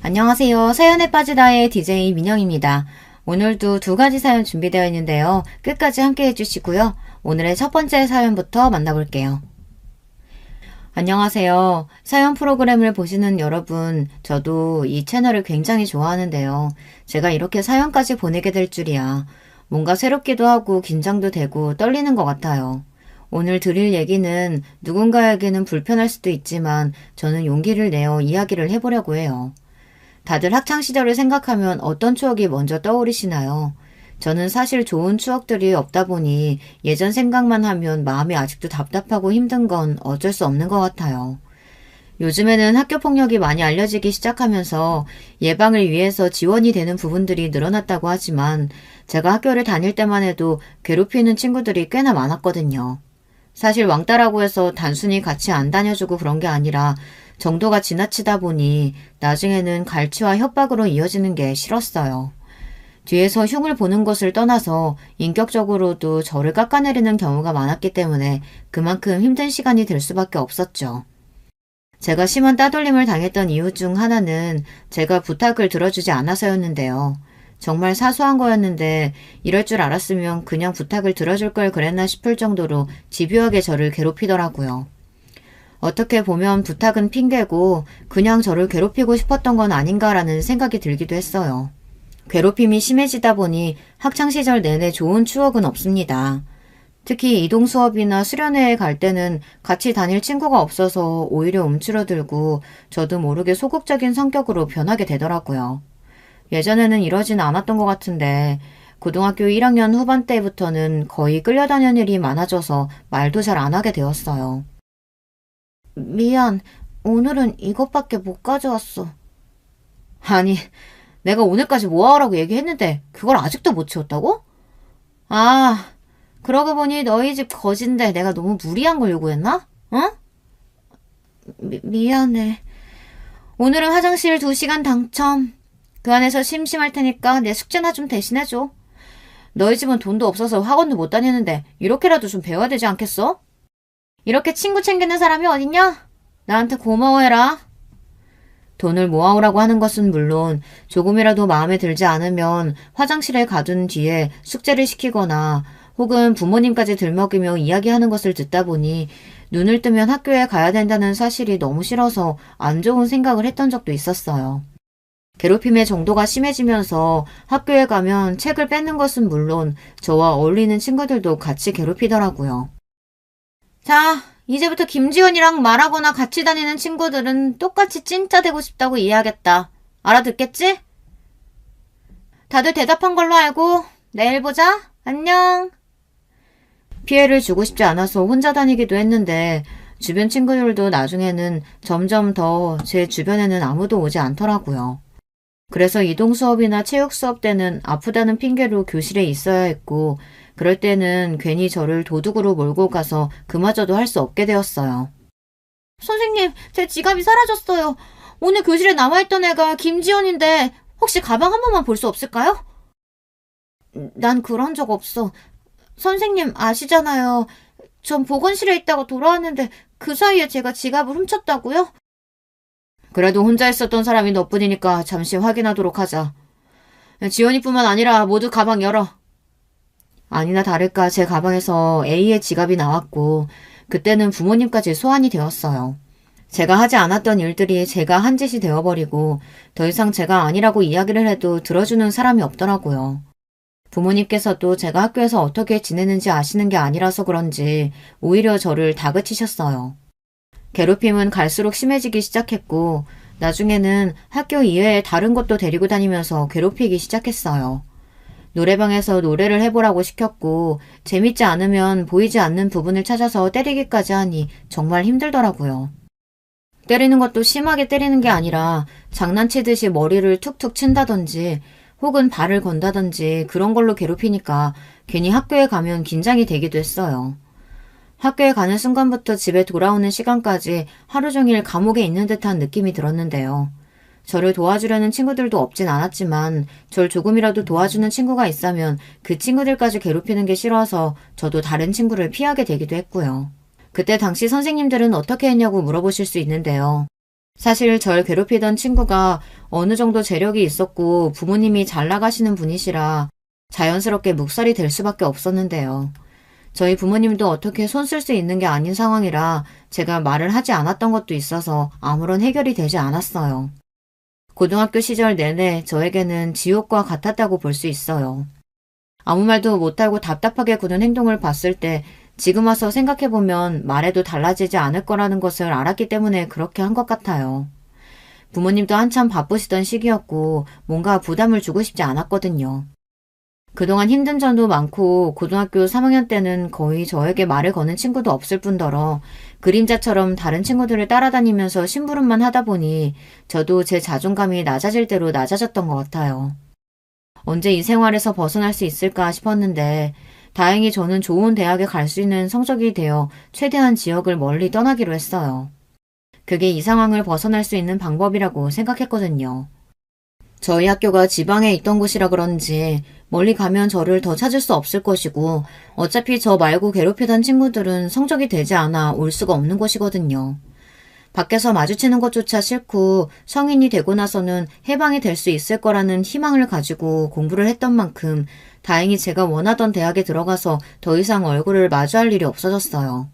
안녕하세요. 사연에 빠지다의 DJ 민영입니다. 오늘도 두 가지 사연 준비되어 있는데요. 끝까지 함께 해주시고요. 오늘의 첫 번째 사연부터 만나볼게요. 안녕하세요. 사연 프로그램을 보시는 여러분, 저도 이 채널을 굉장히 좋아하는데요. 제가 이렇게 사연까지 보내게 될 줄이야. 뭔가 새롭기도 하고 긴장도 되고 떨리는 것 같아요. 오늘 드릴 얘기는 누군가에게는 불편할 수도 있지만 저는 용기를 내어 이야기를 해보려고 해요. 다들 학창시절을 생각하면 어떤 추억이 먼저 떠오르시나요? 저는 사실 좋은 추억들이 없다 보니 예전 생각만 하면 마음이 아직도 답답하고 힘든 건 어쩔 수 없는 것 같아요. 요즘에는 학교 폭력이 많이 알려지기 시작하면서 예방을 위해서 지원이 되는 부분들이 늘어났다고 하지만 제가 학교를 다닐 때만 해도 괴롭히는 친구들이 꽤나 많았거든요. 사실 왕따라고 해서 단순히 같이 안 다녀주고 그런 게 아니라 정도가 지나치다 보니 나중에는 갈취와 협박으로 이어지는 게 싫었어요. 뒤에서 흉을 보는 것을 떠나서 인격적으로도 저를 깎아내리는 경우가 많았기 때문에 그만큼 힘든 시간이 될 수밖에 없었죠. 제가 심한 따돌림을 당했던 이유 중 하나는 제가 부탁을 들어주지 않아서였는데요. 정말 사소한 거였는데 이럴 줄 알았으면 그냥 부탁을 들어줄 걸 그랬나 싶을 정도로 집요하게 저를 괴롭히더라고요. 어떻게 보면 부탁은 핑계고 그냥 저를 괴롭히고 싶었던 건 아닌가라는 생각이 들기도 했어요. 괴롭힘이 심해지다 보니 학창시절 내내 좋은 추억은 없습니다. 특히 이동 수업이나 수련회에 갈 때는 같이 다닐 친구가 없어서 오히려 움츠러들고 저도 모르게 소극적인 성격으로 변하게 되더라고요. 예전에는 이러진 않았던 것 같은데 고등학교 1학년 후반 때부터는 거의 끌려다니는 일이 많아져서 말도 잘 안 하게 되었어요. 미안, 오늘은 이것밖에 못 가져왔어. 아니, 내가 오늘까지 모아오라고 얘기했는데 그걸 아직도 못 치웠다고? 아, 그러고 보니 너희 집 거진데 내가 너무 무리한 걸 요구했나? 어? 미안해. 오늘은 화장실 2시간 당첨. 그 안에서 심심할 테니까 내 숙제나 좀 대신해줘. 너희 집은 돈도 없어서 학원도 못 다니는데 이렇게라도 좀 배워야 되지 않겠어? 이렇게 친구 챙기는 사람이 어딨냐? 나한테 고마워해라. 돈을 모아오라고 하는 것은 물론 조금이라도 마음에 들지 않으면 화장실에 가둔 뒤에 숙제를 시키거나 혹은 부모님까지 들먹이며 이야기하는 것을 듣다 보니 눈을 뜨면 학교에 가야 된다는 사실이 너무 싫어서 안 좋은 생각을 했던 적도 있었어요. 괴롭힘의 정도가 심해지면서 학교에 가면 책을 뺏는 것은 물론 저와 어울리는 친구들도 같이 괴롭히더라고요. 자, 이제부터 김지원이랑 말하거나 같이 다니는 친구들은 똑같이 찐따 되고 싶다고 이해하겠다. 알아듣겠지? 다들 대답한 걸로 알고 내일 보자. 안녕. 피해를 주고 싶지 않아서 혼자 다니기도 했는데 주변 친구들도 나중에는 점점 더 제 주변에는 아무도 오지 않더라고요. 그래서 이동 수업이나 체육 수업 때는 아프다는 핑계로 교실에 있어야 했고 그럴 때는 괜히 저를 도둑으로 몰고 가서 그마저도 할 수 없게 되었어요. 선생님, 제 지갑이 사라졌어요. 오늘 교실에 남아있던 애가 김지연인데 혹시 가방 한 번만 볼 수 없을까요? 난 그런 적 없어. 선생님 아시잖아요. 전 보건실에 있다가 돌아왔는데 그 사이에 제가 지갑을 훔쳤다고요? 그래도 혼자 있었던 사람이 너뿐이니까 잠시 확인하도록 하자. 지연이뿐만 아니라 모두 가방 열어. 아니나 다를까 제 가방에서 A의 지갑이 나왔고 그때는 부모님까지 소환이 되었어요. 제가 하지 않았던 일들이 제가 한 짓이 되어버리고 더 이상 제가 아니라고 이야기를 해도 들어주는 사람이 없더라고요. 부모님께서도 제가 학교에서 어떻게 지내는지 아시는 게 아니라서 그런지 오히려 저를 다그치셨어요. 괴롭힘은 갈수록 심해지기 시작했고 나중에는 학교 이외에 다른 곳도 데리고 다니면서 괴롭히기 시작했어요. 노래방에서 노래를 해보라고 시켰고 재밌지 않으면 보이지 않는 부분을 찾아서 때리기까지 하니 정말 힘들더라고요. 때리는 것도 심하게 때리는 게 아니라 장난치듯이 머리를 툭툭 친다든지 혹은 발을 건다든지 그런 걸로 괴롭히니까 괜히 학교에 가면 긴장이 되기도 했어요. 학교에 가는 순간부터 집에 돌아오는 시간까지 하루 종일 감옥에 있는 듯한 느낌이 들었는데요. 저를 도와주려는 친구들도 없진 않았지만 절 조금이라도 도와주는 친구가 있다면 그 친구들까지 괴롭히는 게 싫어서 저도 다른 친구를 피하게 되기도 했고요. 그때 당시 선생님들은 어떻게 했냐고 물어보실 수 있는데요. 사실 절 괴롭히던 친구가 어느 정도 재력이 있었고 부모님이 잘 나가시는 분이시라 자연스럽게 묵살이 될 수밖에 없었는데요. 저희 부모님도 어떻게 손 쓸 수 있는 게 아닌 상황이라 제가 말을 하지 않았던 것도 있어서 아무런 해결이 되지 않았어요. 고등학교 시절 내내 저에게는 지옥과 같았다고 볼 수 있어요. 아무 말도 못하고 답답하게 구는 행동을 봤을 때 지금 와서 생각해보면 말해도 달라지지 않을 거라는 것을 알았기 때문에 그렇게 한 것 같아요. 부모님도 한참 바쁘시던 시기였고 뭔가 부담을 주고 싶지 않았거든요. 그동안 힘든 점도 많고 고등학교 3학년 때는 거의 저에게 말을 거는 친구도 없을 뿐더러 그림자처럼 다른 친구들을 따라다니면서 심부름만 하다 보니 저도 제 자존감이 낮아질 대로 낮아졌던 것 같아요. 언제 이 생활에서 벗어날 수 있을까 싶었는데 다행히 저는 좋은 대학에 갈 수 있는 성적이 되어 최대한 지역을 멀리 떠나기로 했어요. 그게 이 상황을 벗어날 수 있는 방법이라고 생각했거든요. 저희 학교가 지방에 있던 곳이라 그런지 멀리 가면 저를 더 찾을 수 없을 것이고 어차피 저 말고 괴롭히던 친구들은 성적이 되지 않아 올 수가 없는 곳이거든요. 밖에서 마주치는 것조차 싫고 성인이 되고 나서는 해방이 될 수 있을 거라는 희망을 가지고 공부를 했던 만큼 다행히 제가 원하던 대학에 들어가서 더 이상 얼굴을 마주할 일이 없어졌어요.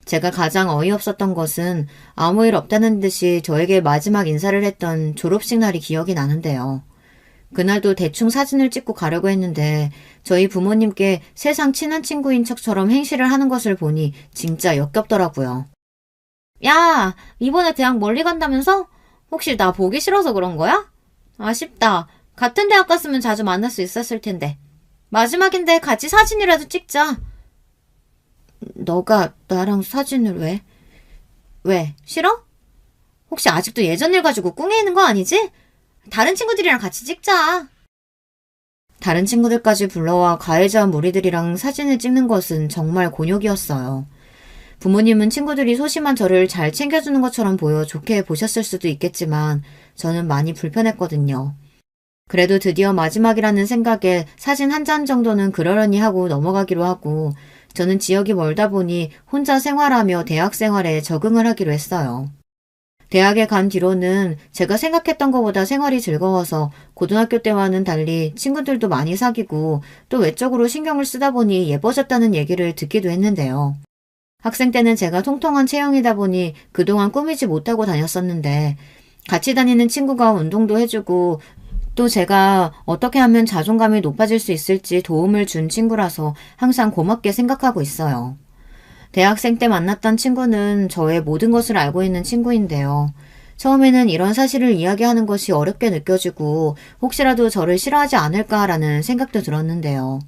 제가 가장 어이없었던 것은 아무 일 없다는 듯이 저에게 마지막 인사를 했던 졸업식 날이 기억이 나는데요. 그날도 대충 사진을 찍고 가려고 했는데 저희 부모님께 세상 친한 친구인 척처럼 행실을 하는 것을 보니 진짜 역겹더라고요. 야, 이번에 대학 멀리 간다면서? 혹시 나 보기 싫어서 그런 거야? 아쉽다. 같은 대학 갔으면 자주 만날 수 있었을 텐데. 마지막인데 같이 사진이라도 찍자. 너가 나랑 사진을 왜? 왜? 싫어? 혹시 아직도 예전 일 가지고 꿍해있는 거 아니지? 다른 친구들이랑 같이 찍자. 다른 친구들까지 불러와 가해자 무리들이랑 사진을 찍는 것은 정말 곤욕이었어요. 부모님은 친구들이 소심한 저를 잘 챙겨주는 것처럼 보여 좋게 보셨을 수도 있겠지만 저는 많이 불편했거든요. 그래도 드디어 마지막이라는 생각에 사진 한 장 정도는 그러려니 하고 넘어가기로 하고 저는 지역이 멀다 보니 혼자 생활하며 대학 생활에 적응을 하기로 했어요. 대학에 간 뒤로는 제가 생각했던 것보다 생활이 즐거워서 고등학교 때와는 달리 친구들도 많이 사귀고 또 외적으로 신경을 쓰다 보니 예뻐졌다는 얘기를 듣기도 했는데요. 학생 때는 제가 통통한 체형이다 보니 그동안 꾸미지 못하고 다녔었는데 같이 다니는 친구가 운동도 해주고 또 제가 어떻게 하면 자존감이 높아질 수 있을지 도움을 준 친구라서 항상 고맙게 생각하고 있어요. 대학생 때 만났던 친구는 저의 모든 것을 알고 있는 친구인데요. 처음에는 이런 사실을 이야기하는 것이 어렵게 느껴지고 혹시라도 저를 싫어하지 않을까라는 생각도 들었는데요.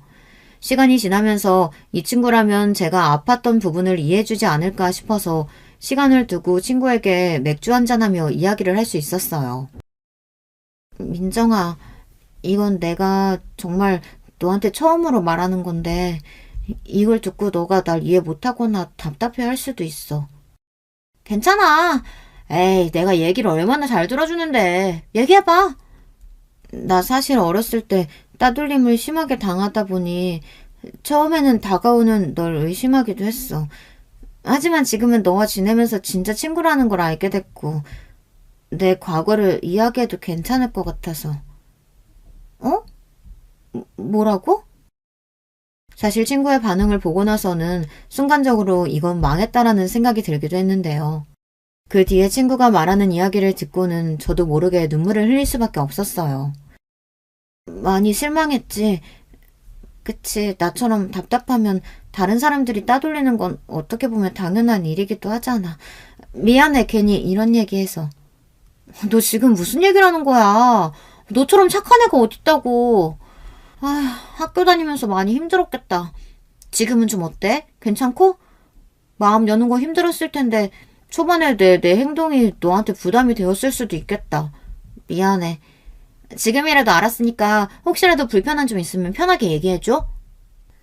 시간이 지나면서 이 친구라면 제가 아팠던 부분을 이해해주지 않을까 싶어서 시간을 두고 친구에게 맥주 한잔하며 이야기를 할 수 있었어요. 민정아, 이건 내가 정말 너한테 처음으로 말하는 건데 이걸 듣고 너가 날 이해 못하거나 답답해 할 수도 있어. 괜찮아. 에이, 내가 얘기를 얼마나 잘 들어주는데. 얘기해봐. 나 사실 어렸을 때 따돌림을 심하게 당하다 보니 처음에는 다가오는 널 의심하기도 했어. 하지만 지금은 너와 지내면서 진짜 친구라는 걸 알게 됐고 내 과거를 이야기해도 괜찮을 것 같아서. 어? 뭐라고? 사실 친구의 반응을 보고 나서는 순간적으로 이건 망했다라는 생각이 들기도 했는데요. 그 뒤에 친구가 말하는 이야기를 듣고는 저도 모르게 눈물을 흘릴 수밖에 없었어요. 많이 실망했지. 그치, 나처럼 답답하면 다른 사람들이 따돌리는 건 어떻게 보면 당연한 일이기도 하잖아. 미안해, 괜히 이런 얘기해서. 너 지금 무슨 얘기를 하는 거야? 너처럼 착한 애가 어딨다고. 학교 다니면서 많이 힘들었겠다. 지금은 좀 어때? 괜찮고? 마음 여는 거 힘들었을 텐데 초반에 내 행동이 너한테 부담이 되었을 수도 있겠다. 미안해. 지금이라도 알았으니까 혹시라도 불편한 점 있으면 편하게 얘기해줘.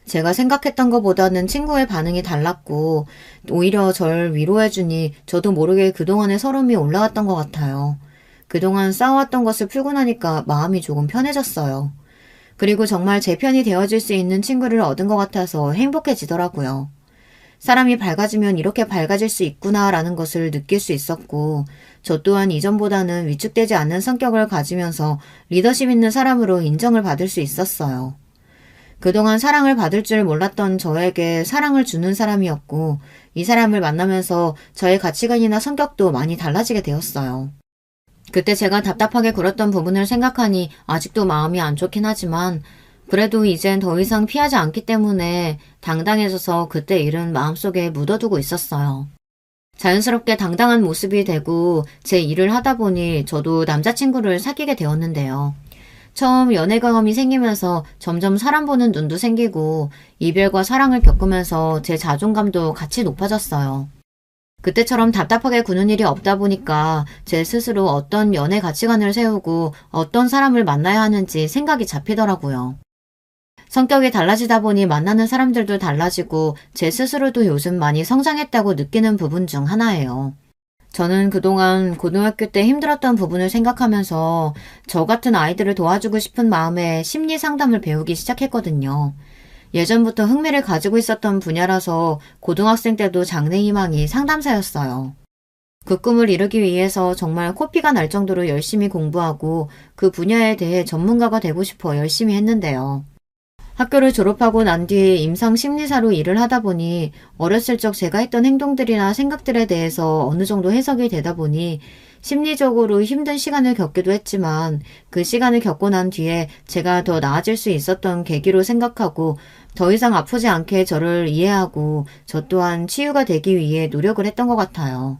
제가 생각했던 것보다는 친구의 반응이 달랐고 오히려 절 위로해주니 저도 모르게 그동안의 서름이 올라왔던 것 같아요. 그동안 싸워왔던 것을 풀고 나니까 마음이 조금 편해졌어요. 그리고 정말 제 편이 되어줄 수 있는 친구를 얻은 것 같아서 행복해지더라고요. 사람이 밝아지면 이렇게 밝아질 수 있구나라는 것을 느낄 수 있었고, 저 또한 이전보다는 위축되지 않는 성격을 가지면서 리더십 있는 사람으로 인정을 받을 수 있었어요. 그동안 사랑을 받을 줄 몰랐던 저에게 사랑을 주는 사람이었고, 이 사람을 만나면서 저의 가치관이나 성격도 많이 달라지게 되었어요. 그때 제가 답답하게 굴었던 부분을 생각하니 아직도 마음이 안 좋긴 하지만, 그래도 이젠 더 이상 피하지 않기 때문에 당당해져서 그때 일은 마음속에 묻어두고 있었어요. 자연스럽게 당당한 모습이 되고 제 일을 하다 보니 저도 남자친구를 사귀게 되었는데요. 처음 연애 경험이 생기면서 점점 사람 보는 눈도 생기고 이별과 사랑을 겪으면서 제 자존감도 같이 높아졌어요. 그때처럼 답답하게 구는 일이 없다 보니까 제 스스로 어떤 연애 가치관을 세우고 어떤 사람을 만나야 하는지 생각이 잡히더라고요. 성격이 달라지다 보니 만나는 사람들도 달라지고 제 스스로도 요즘 많이 성장했다고 느끼는 부분 중 하나예요. 저는 그동안 고등학교 때 힘들었던 부분을 생각하면서 저 같은 아이들을 도와주고 싶은 마음에 심리 상담을 배우기 시작했거든요. 예전부터 흥미를 가지고 있었던 분야라서 고등학생 때도 장래희망이 상담사였어요. 그 꿈을 이루기 위해서 정말 코피가 날 정도로 열심히 공부하고 그 분야에 대해 전문가가 되고 싶어 열심히 했는데요. 학교를 졸업하고 난 뒤에 임상심리사로 일을 하다 보니 어렸을 적 제가 했던 행동들이나 생각들에 대해서 어느 정도 해석이 되다 보니 심리적으로 힘든 시간을 겪기도 했지만 그 시간을 겪고 난 뒤에 제가 더 나아질 수 있었던 계기로 생각하고 더 이상 아프지 않게 저를 이해하고 저 또한 치유가 되기 위해 노력을 했던 것 같아요.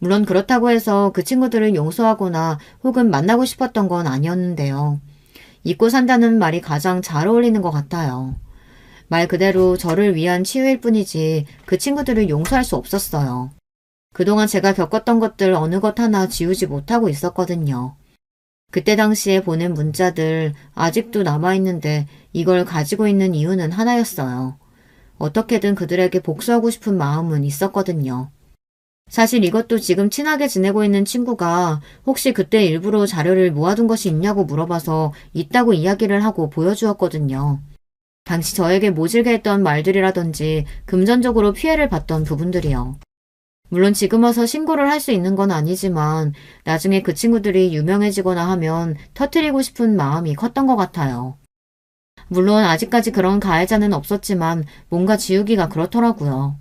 물론 그렇다고 해서 그 친구들을 용서하거나 혹은 만나고 싶었던 건 아니었는데요. 잊고 산다는 말이 가장 잘 어울리는 것 같아요. 말 그대로 저를 위한 치유일 뿐이지 그 친구들을 용서할 수 없었어요. 그동안 제가 겪었던 것들 어느 것 하나 지우지 못하고 있었거든요. 그때 당시에 보낸 문자들 아직도 남아있는데 이걸 가지고 있는 이유는 하나였어요. 어떻게든 그들에게 복수하고 싶은 마음은 있었거든요. 사실 이것도 지금 친하게 지내고 있는 친구가 혹시 그때 일부러 자료를 모아둔 것이 있냐고 물어봐서 있다고 이야기를 하고 보여주었거든요. 당시 저에게 모질게 했던 말들이라든지 금전적으로 피해를 봤던 부분들이요. 물론 지금 와서 신고를 할 수 있는 건 아니지만 나중에 그 친구들이 유명해지거나 하면 터뜨리고 싶은 마음이 컸던 것 같아요. 물론 아직까지 그런 가해자는 없었지만 뭔가 지우기가 그렇더라고요.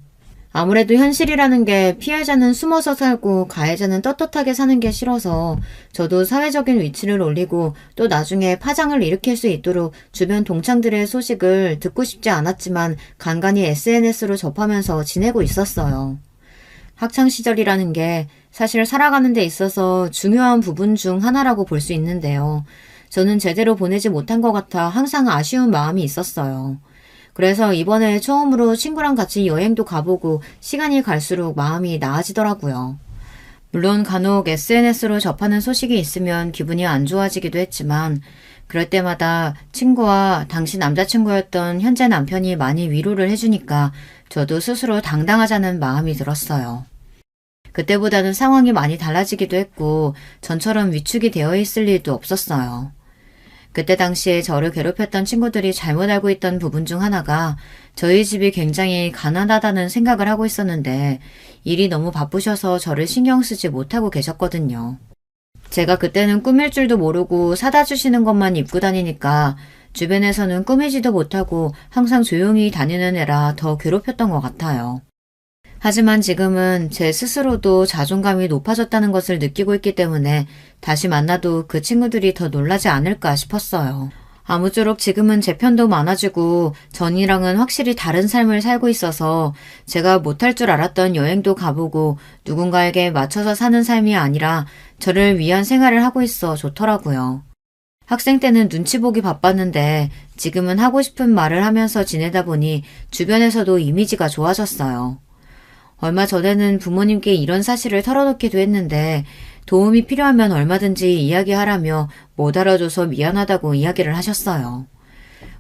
아무래도 현실이라는 게 피해자는 숨어서 살고 가해자는 떳떳하게 사는 게 싫어서 저도 사회적인 위치를 올리고 또 나중에 파장을 일으킬 수 있도록 주변 동창들의 소식을 듣고 싶지 않았지만 간간히 SNS로 접하면서 지내고 있었어요. 학창시절이라는 게 사실 살아가는 데 있어서 중요한 부분 중 하나라고 볼 수 있는데요. 저는 제대로 보내지 못한 것 같아 항상 아쉬운 마음이 있었어요. 그래서 이번에 처음으로 친구랑 같이 여행도 가보고 시간이 갈수록 마음이 나아지더라고요. 물론 간혹 SNS로 접하는 소식이 있으면 기분이 안 좋아지기도 했지만 그럴 때마다 친구와 당시 남자친구였던 현재 남편이 많이 위로를 해주니까 저도 스스로 당당하자는 마음이 들었어요. 그때보다는 상황이 많이 달라지기도 했고 전처럼 위축이 되어 있을 일도 없었어요. 그때 당시에 저를 괴롭혔던 친구들이 잘못 알고 있던 부분 중 하나가 저희 집이 굉장히 가난하다는 생각을 하고 있었는데 일이 너무 바쁘셔서 저를 신경 쓰지 못하고 계셨거든요. 제가 그때는 꾸밀 줄도 모르고 사다 주시는 것만 입고 다니니까 주변에서는 꾸미지도 못하고 항상 조용히 다니는 애라 더 괴롭혔던 것 같아요. 하지만 지금은 제 스스로도 자존감이 높아졌다는 것을 느끼고 있기 때문에 다시 만나도 그 친구들이 더 놀라지 않을까 싶었어요. 아무쪼록 지금은 제 편도 많아지고 전이랑은 확실히 다른 삶을 살고 있어서 제가 못할 줄 알았던 여행도 가보고 누군가에게 맞춰서 사는 삶이 아니라 저를 위한 생활을 하고 있어 좋더라고요. 학생 때는 눈치 보기 바빴는데 지금은 하고 싶은 말을 하면서 지내다 보니 주변에서도 이미지가 좋아졌어요. 얼마 전에는 부모님께 이런 사실을 털어놓기도 했는데 도움이 필요하면 얼마든지 이야기하라며 못 알아줘서 미안하다고 이야기를 하셨어요.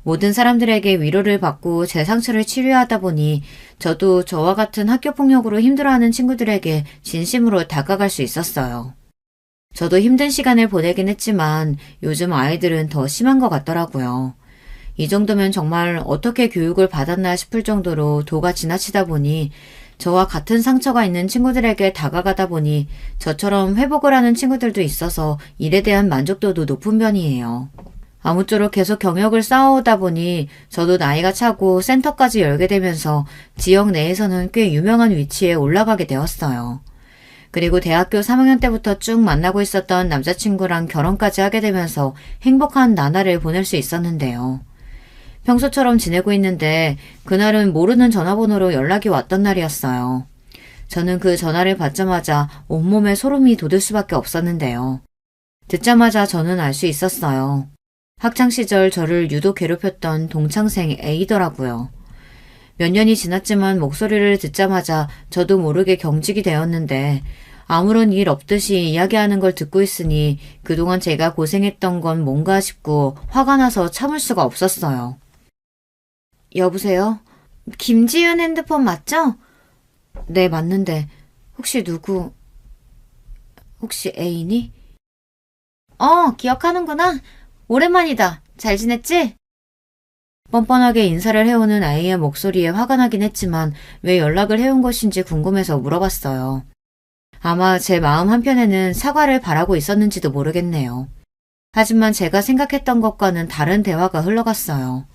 모든 사람들에게 위로를 받고 제 상처를 치료하다 보니 저도 저와 같은 학교폭력으로 힘들어하는 친구들에게 진심으로 다가갈 수 있었어요. 저도 힘든 시간을 보내긴 했지만 요즘 아이들은 더 심한 것 같더라고요. 이 정도면 정말 어떻게 교육을 받았나 싶을 정도로 도가 지나치다 보니 저와 같은 상처가 있는 친구들에게 다가가다 보니 저처럼 회복을 하는 친구들도 있어서 일에 대한 만족도도 높은 편이에요. 아무쪼록 계속 경력을 쌓아오다 보니 저도 나이가 차고 센터까지 열게 되면서 지역 내에서는 꽤 유명한 위치에 올라가게 되었어요. 그리고 대학교 3학년 때부터 쭉 만나고 있었던 남자친구랑 결혼까지 하게 되면서 행복한 나날을 보낼 수 있었는데요. 평소처럼 지내고 있는데 그날은 모르는 전화번호로 연락이 왔던 날이었어요. 저는 그 전화를 받자마자 온몸에 소름이 돋을 수밖에 없었는데요. 듣자마자 저는 알 수 있었어요. 학창시절 저를 유독 괴롭혔던 동창생 A더라고요. 몇 년이 지났지만 목소리를 듣자마자 저도 모르게 경직이 되었는데 아무런 일 없듯이 이야기하는 걸 듣고 있으니 그동안 제가 고생했던 건 뭔가 싶고 화가 나서 참을 수가 없었어요. 여보세요? 김지윤 핸드폰 맞죠? 네, 맞는데 혹시 혹시 애인이? 기억하는구나. 오랜만이다. 잘 지냈지? 뻔뻔하게 인사를 해오는 아이의 목소리에 화가 나긴 했지만 왜 연락을 해온 것인지 궁금해서 물어봤어요. 아마 제 마음 한편에는 사과를 바라고 있었는지도 모르겠네요. 하지만 제가 생각했던 것과는 다른 대화가 흘러갔어요.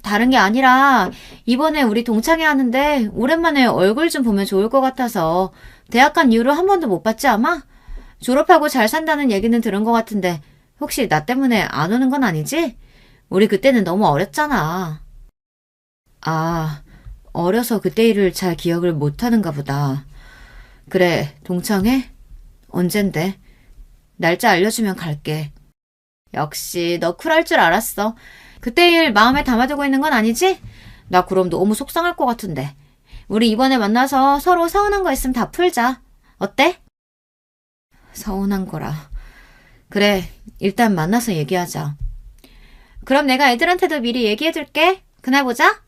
다른 게 아니라 이번에 우리 동창회 하는데 오랜만에 얼굴 좀 보면 좋을 것 같아서 대학 간 이후로 한 번도 못 봤지 아마? 졸업하고 잘 산다는 얘기는 들은 것 같은데 혹시 나 때문에 안 오는 건 아니지? 우리 그때는 너무 어렸잖아. 아, 어려서 그때 일을 잘 기억을 못하는가 보다. 그래, 동창회? 언젠데? 날짜 알려주면 갈게. 역시 너 쿨할 줄 알았어. 그때 일 마음에 담아두고 있는 건 아니지? 나 그럼 너무 속상할 것 같은데. 우리 이번에 만나서 서로 서운한 거 있으면 다 풀자. 어때? 서운한 거라. 그래, 일단 만나서 얘기하자. 그럼 내가 애들한테도 미리 얘기해둘게. 그날 보자.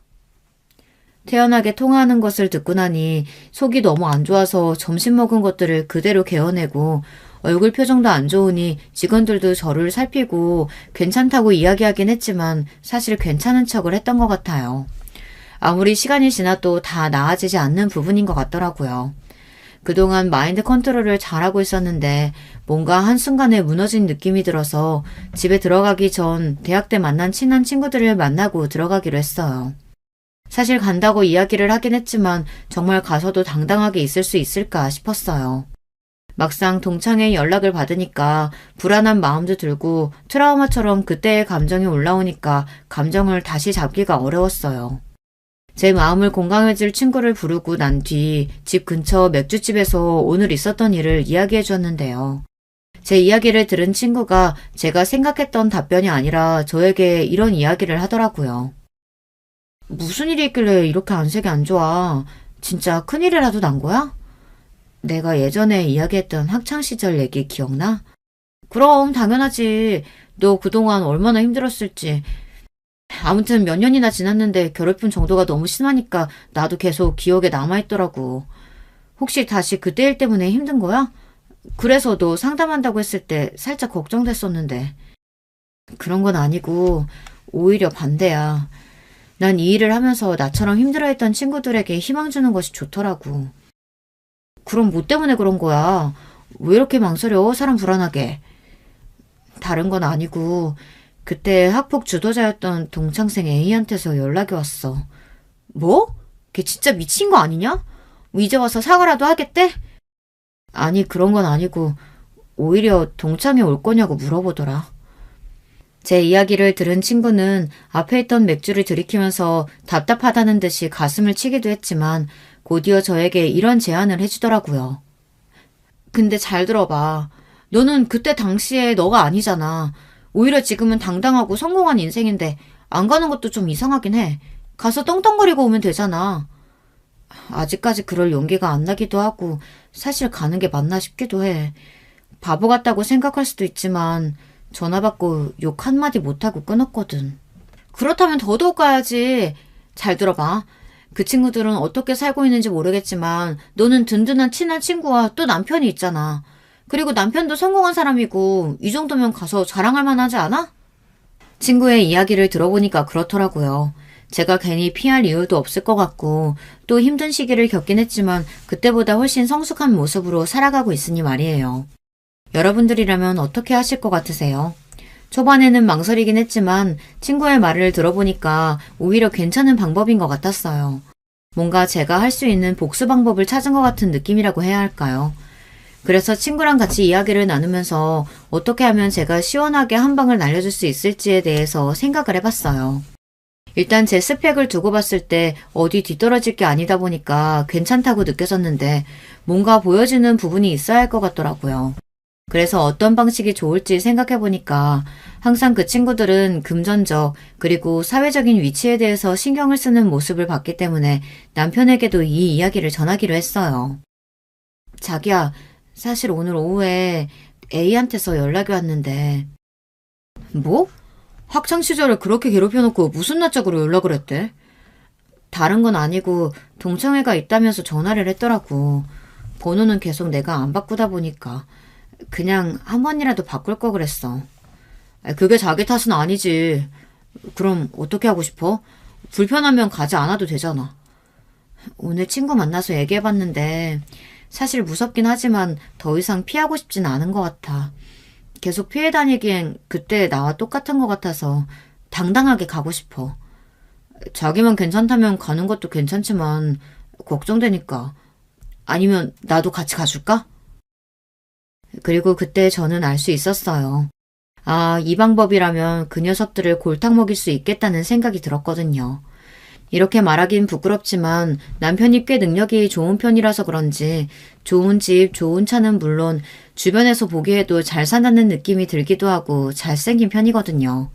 태연하게 통화하는 것을 듣고 나니 속이 너무 안 좋아서 점심 먹은 것들을 그대로 개어내고 얼굴 표정도 안 좋으니 직원들도 저를 살피고 괜찮다고 이야기하긴 했지만 사실 괜찮은 척을 했던 것 같아요. 아무리 시간이 지나도 다 나아지지 않는 부분인 것 같더라고요. 그동안 마인드 컨트롤을 잘하고 있었는데 뭔가 한순간에 무너진 느낌이 들어서 집에 들어가기 전 대학 때 만난 친한 친구들을 만나고 들어가기로 했어요. 사실 간다고 이야기를 하긴 했지만 정말 가서도 당당하게 있을 수 있을까 싶었어요. 막상 동창회 연락을 받으니까 불안한 마음도 들고 트라우마처럼 그때의 감정이 올라오니까 감정을 다시 잡기가 어려웠어요. 제 마음을 공감해줄 친구를 부르고 난 뒤 집 근처 맥주집에서 오늘 있었던 일을 이야기해 줬는데요. 제 이야기를 들은 친구가 제가 생각했던 답변이 아니라 저에게 이런 이야기를 하더라고요. 무슨 일이 있길래 이렇게 안색이 안 좋아? 진짜 큰일이라도 난 거야? 내가 예전에 이야기했던 학창시절 얘기 기억나? 그럼 당연하지. 너 그동안 얼마나 힘들었을지. 아무튼 몇 년이나 지났는데 괴롭힘 정도가 너무 심하니까 나도 계속 기억에 남아있더라고. 혹시 다시 그때 일 때문에 힘든 거야? 그래서 너 상담한다고 했을 때 살짝 걱정됐었는데. 그런 건 아니고 오히려 반대야. 난 이 일을 하면서 나처럼 힘들어했던 친구들에게 희망 주는 것이 좋더라고. 그럼 뭐 때문에 그런 거야? 왜 이렇게 망설여? 사람 불안하게. 다른 건 아니고 그때 학폭 주도자였던 동창생 A한테서 연락이 왔어. 뭐? 걔 진짜 미친 거 아니냐? 이제 와서 사과라도 하겠대? 아니 그런 건 아니고 오히려 동창회 올 거냐고 물어보더라. 제 이야기를 들은 친구는 앞에 있던 맥주를 들이키면서 답답하다는 듯이 가슴을 치기도 했지만 곧이어 저에게 이런 제안을 해주더라고요. 근데 잘 들어봐. 너는 그때 당시에 너가 아니잖아. 오히려 지금은 당당하고 성공한 인생인데 안 가는 것도 좀 이상하긴 해. 가서 떵떵거리고 오면 되잖아. 아직까지 그럴 용기가 안 나기도 하고 사실 가는 게 맞나 싶기도 해. 바보 같다고 생각할 수도 있지만 전화 받고 욕 한마디 못하고 끊었거든. 그렇다면 더더욱 가야지. 잘 들어봐. 그 친구들은 어떻게 살고 있는지 모르겠지만 너는 든든한 친한 친구와 또 남편이 있잖아. 그리고 남편도 성공한 사람이고 이 정도면 가서 자랑할 만하지 않아? 친구의 이야기를 들어보니까 그렇더라고요. 제가 괜히 피할 이유도 없을 것 같고 또 힘든 시기를 겪긴 했지만 그때보다 훨씬 성숙한 모습으로 살아가고 있으니 말이에요. 여러분들이라면 어떻게 하실 것 같으세요? 초반에는 망설이긴 했지만 친구의 말을 들어보니까 오히려 괜찮은 방법인 것 같았어요. 뭔가 제가 할 수 있는 복수 방법을 찾은 것 같은 느낌이라고 해야 할까요? 그래서 친구랑 같이 이야기를 나누면서 어떻게 하면 제가 시원하게 한 방을 날려줄 수 있을지에 대해서 생각을 해봤어요. 일단 제 스펙을 두고 봤을 때 어디 뒤떨어질 게 아니다 보니까 괜찮다고 느껴졌는데 뭔가 보여지는 부분이 있어야 할 것 같더라고요. 그래서 어떤 방식이 좋을지 생각해보니까 항상 그 친구들은 금전적 그리고 사회적인 위치에 대해서 신경을 쓰는 모습을 봤기 때문에 남편에게도 이 이야기를 전하기로 했어요. 자기야, 사실 오늘 오후에 A한테서 연락이 왔는데. 뭐? 학창시절에 그렇게 괴롭혀놓고 무슨 낯짝으로 연락을 했대? 다른 건 아니고 동창회가 있다면서 전화를 했더라고. 번호는 계속 내가 안 바꾸다 보니까 그냥 한 번이라도 바꿀 거 그랬어. 그게 자기 탓은 아니지. 그럼 어떻게 하고 싶어? 불편하면 가지 않아도 되잖아. 오늘 친구 만나서 얘기해봤는데 사실 무섭긴 하지만 더 이상 피하고 싶진 않은 것 같아. 계속 피해 다니기엔 그때 나와 똑같은 것 같아서 당당하게 가고 싶어. 자기만 괜찮다면 가는 것도 괜찮지만 걱정되니까. 아니면 나도 같이 가줄까? 그리고 그때 저는 알 수 있었어요. 아, 이 방법이라면 그 녀석들을 골탕 먹일 수 있겠다는 생각이 들었거든요. 이렇게 말하긴 부끄럽지만 남편이 꽤 능력이 좋은 편이라서 그런지 좋은 집, 좋은 차는 물론 주변에서 보기에도 잘 산다는 느낌이 들기도 하고 잘생긴 편이거든요.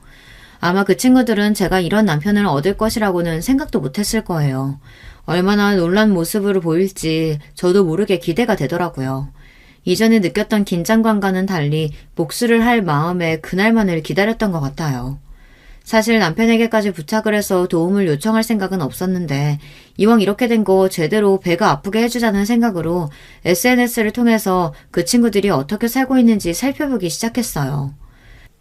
아마 그 친구들은 제가 이런 남편을 얻을 것이라고는 생각도 못했을 거예요. 얼마나 놀란 모습으로 보일지 저도 모르게 기대가 되더라고요. 이전에 느꼈던 긴장감과는 달리 복수를 할 마음에 그날만을 기다렸던 것 같아요. 사실 남편에게까지 부탁을 해서 도움을 요청할 생각은 없었는데 이왕 이렇게 된 거 제대로 배가 아프게 해주자는 생각으로 SNS를 통해서 그 친구들이 어떻게 살고 있는지 살펴보기 시작했어요.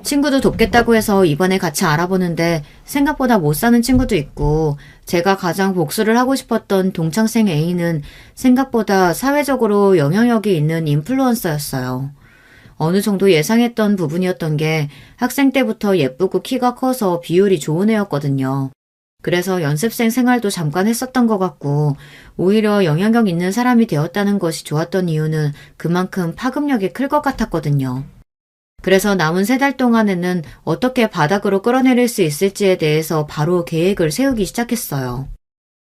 친구도 돕겠다고 해서 이번에 같이 알아보는데 생각보다 못 사는 친구도 있고 제가 가장 복수를 하고 싶었던 동창생 A는 생각보다 사회적으로 영향력이 있는 인플루언서였어요. 어느 정도 예상했던 부분이었던 게 학생 때부터 예쁘고 키가 커서 비율이 좋은 애였거든요. 그래서 연습생 생활도 잠깐 했었던 것 같고 오히려 영향력 있는 사람이 되었다는 것이 좋았던 이유는 그만큼 파급력이 클 것 같았거든요. 그래서 남은 3달 동안에는 어떻게 바닥으로 끌어내릴 수 있을지에 대해서 바로 계획을 세우기 시작했어요.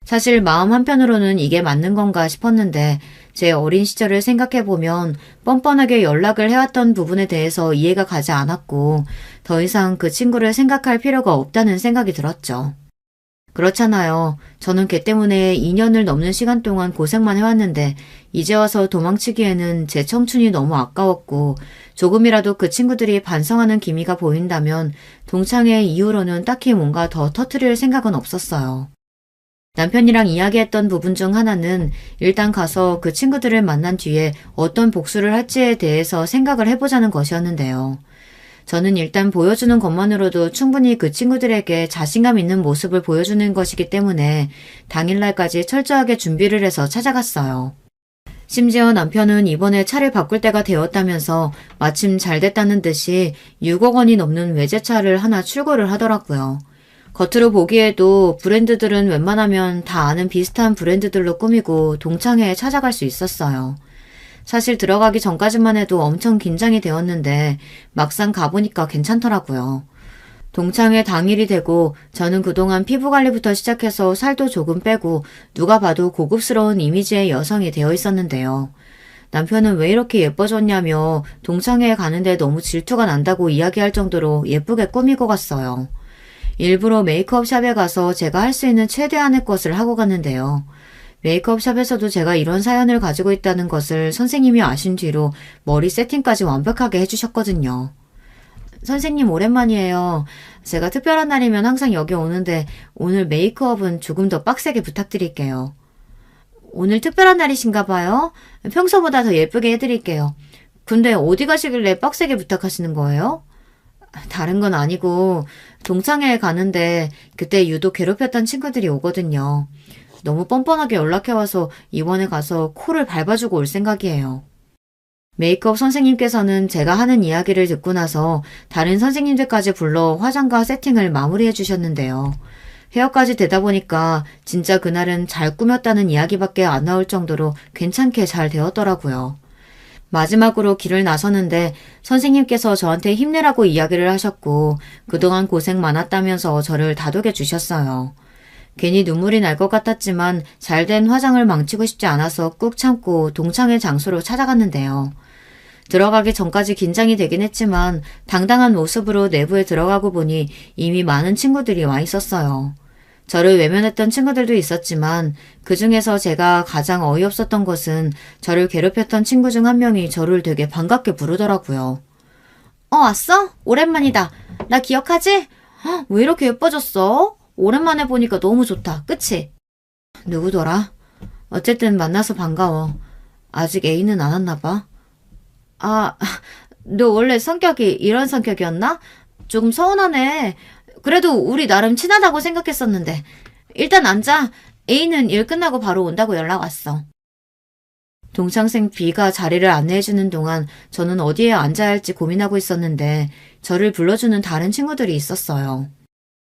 사실 마음 한편으로는 이게 맞는 건가 싶었는데 제 어린 시절을 생각해보면 뻔뻔하게 연락을 해왔던 부분에 대해서 이해가 가지 않았고 더 이상 그 친구를 생각할 필요가 없다는 생각이 들었죠. 그렇잖아요. 저는 걔 때문에 2년을 넘는 시간 동안 고생만 해왔는데 이제 와서 도망치기에는 제 청춘이 너무 아까웠고 조금이라도 그 친구들이 반성하는 기미가 보인다면 동창회 이후로는 딱히 뭔가 더 터뜨릴 생각은 없었어요. 남편이랑 이야기했던 부분 중 하나는 일단 가서 그 친구들을 만난 뒤에 어떤 복수를 할지에 대해서 생각을 해보자는 것이었는데요. 저는 일단 보여주는 것만으로도 충분히 그 친구들에게 자신감 있는 모습을 보여주는 것이기 때문에 당일날까지 철저하게 준비를 해서 찾아갔어요. 심지어 남편은 이번에 차를 바꿀 때가 되었다면서 마침 잘 됐다는 듯이 6억 원이 넘는 외제차를 하나 출고를 하더라고요. 겉으로 보기에도 브랜드들은 웬만하면 다 아는 비슷한 브랜드들로 꾸미고 동창회에 찾아갈 수 있었어요. 사실 들어가기 전까지만 해도 엄청 긴장이 되었는데 막상 가보니까 괜찮더라고요. 동창회 당일이 되고 저는 그동안 피부관리부터 시작해서 살도 조금 빼고 누가 봐도 고급스러운 이미지의 여성이 되어 있었는데요. 남편은 왜 이렇게 예뻐졌냐며 동창회에 가는데 너무 질투가 난다고 이야기할 정도로 예쁘게 꾸미고 갔어요. 일부러 메이크업 샵에 가서 제가 할 수 있는 최대한의 것을 하고 갔는데요. 메이크업 샵에서도 제가 이런 사연을 가지고 있다는 것을 선생님이 아신 뒤로 머리 세팅까지 완벽하게 해주셨거든요. 선생님 오랜만이에요. 제가 특별한 날이면 항상 여기 오는데 오늘 메이크업은 조금 더 빡세게 부탁드릴게요. 오늘 특별한 날이신가 봐요. 평소보다 더 예쁘게 해드릴게요. 근데 어디 가시길래 빡세게 부탁하시는 거예요? 다른 건 아니고 동창회에 가는데 그때 유독 괴롭혔던 친구들이 오거든요. 너무 뻔뻔하게 연락해와서 이번에 가서 코를 밟아주고 올 생각이에요. 메이크업 선생님께서는 제가 하는 이야기를 듣고 나서 다른 선생님들까지 불러 화장과 세팅을 마무리해 주셨는데요. 헤어까지 되다 보니까 진짜 그날은 잘 꾸몄다는 이야기밖에 안 나올 정도로 괜찮게 잘 되었더라고요. 마지막으로 길을 나서는데 선생님께서 저한테 힘내라고 이야기를 하셨고 그동안 고생 많았다면서 저를 다독여 주셨어요. 괜히 눈물이 날 것 같았지만 잘된 화장을 망치고 싶지 않아서 꾹 참고 동창회 장소로 찾아갔는데요. 들어가기 전까지 긴장이 되긴 했지만 당당한 모습으로 내부에 들어가고 보니 이미 많은 친구들이 와 있었어요. 저를 외면했던 친구들도 있었지만 그중에서 제가 가장 어이없었던 것은 저를 괴롭혔던 친구 중 한 명이 저를 되게 반갑게 부르더라고요. 왔어? 오랜만이다. 나 기억하지? 왜 이렇게 예뻐졌어? 오랜만에 보니까 너무 좋다. 그치? 누구더라? 어쨌든 만나서 반가워. 아직 애인은 안 왔나 봐. 너 원래 성격이 이런 성격이었나? 조금 서운하네. 그래도 우리 나름 친하다고 생각했었는데. 일단 앉아. A는 일 끝나고 바로 온다고 연락 왔어. 동창생 B가 자리를 안내해주는 동안 저는 어디에 앉아야 할지 고민하고 있었는데 저를 불러주는 다른 친구들이 있었어요.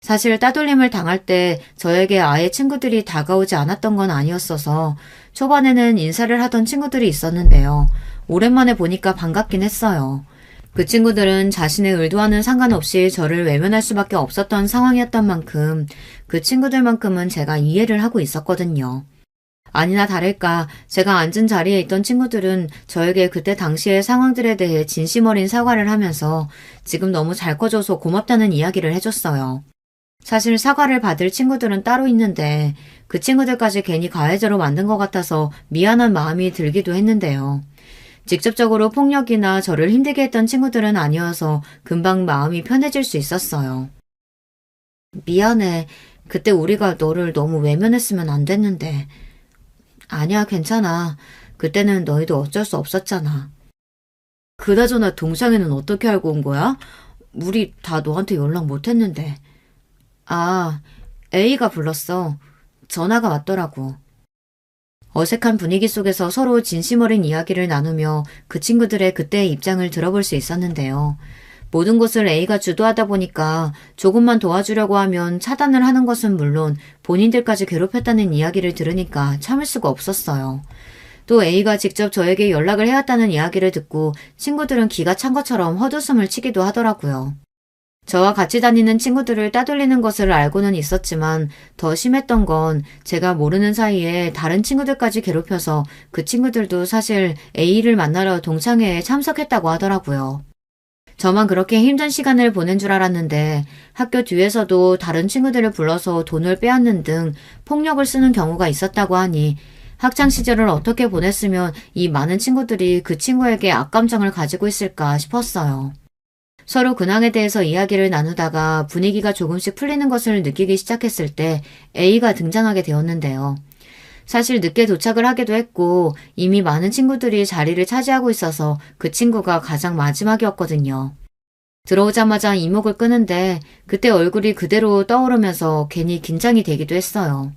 사실 따돌림을 당할 때 저에게 아예 친구들이 다가오지 않았던 건 아니었어서 초반에는 인사를 하던 친구들이 있었는데요. 오랜만에 보니까 반갑긴 했어요. 그 친구들은 자신의 의도와는 상관없이 저를 외면할 수밖에 없었던 상황이었던 만큼 그 친구들만큼은 제가 이해를 하고 있었거든요. 아니나 다를까 제가 앉은 자리에 있던 친구들은 저에게 그때 당시의 상황들에 대해 진심 어린 사과를 하면서 지금 너무 잘 커줘서 고맙다는 이야기를 해줬어요. 사실 사과를 받을 친구들은 따로 있는데 그 친구들까지 괜히 가해자로 만든 것 같아서 미안한 마음이 들기도 했는데요. 직접적으로 폭력이나 저를 힘들게 했던 친구들은 아니어서 금방 마음이 편해질 수 있었어요. 미안해. 그때 우리가 너를 너무 외면했으면 안 됐는데. 아니야, 괜찮아. 그때는 너희도 어쩔 수 없었잖아. 그나저나 동창회는 어떻게 알고 온 거야? 우리 다 너한테 연락 못했는데. A가 불렀어. 전화가 왔더라고. 어색한 분위기 속에서 서로 진심 어린 이야기를 나누며 그 친구들의 그때의 입장을 들어볼 수 있었는데요. 모든 것을 A가 주도하다 보니까 조금만 도와주려고 하면 차단을 하는 것은 물론 본인들까지 괴롭혔다는 이야기를 들으니까 참을 수가 없었어요. 또 A가 직접 저에게 연락을 해왔다는 이야기를 듣고 친구들은 기가 찬 것처럼 헛웃음을 치기도 하더라고요. 저와 같이 다니는 친구들을 따돌리는 것을 알고는 있었지만 더 심했던 건 제가 모르는 사이에 다른 친구들까지 괴롭혀서 그 친구들도 사실 A를 만나러 동창회에 참석했다고 하더라고요. 저만 그렇게 힘든 시간을 보낸 줄 알았는데 학교 뒤에서도 다른 친구들을 불러서 돈을 빼앗는 등 폭력을 쓰는 경우가 있었다고 하니 학창 시절을 어떻게 보냈으면 이 많은 친구들이 그 친구에게 악감정을 가지고 있을까 싶었어요. 서로 근황에 대해서 이야기를 나누다가 분위기가 조금씩 풀리는 것을 느끼기 시작했을 때 A가 등장하게 되었는데요. 사실 늦게 도착을 하기도 했고 이미 많은 친구들이 자리를 차지하고 있어서 그 친구가 가장 마지막이었거든요. 들어오자마자 이목을 끄는데 그때 얼굴이 그대로 떠오르면서 괜히 긴장이 되기도 했어요.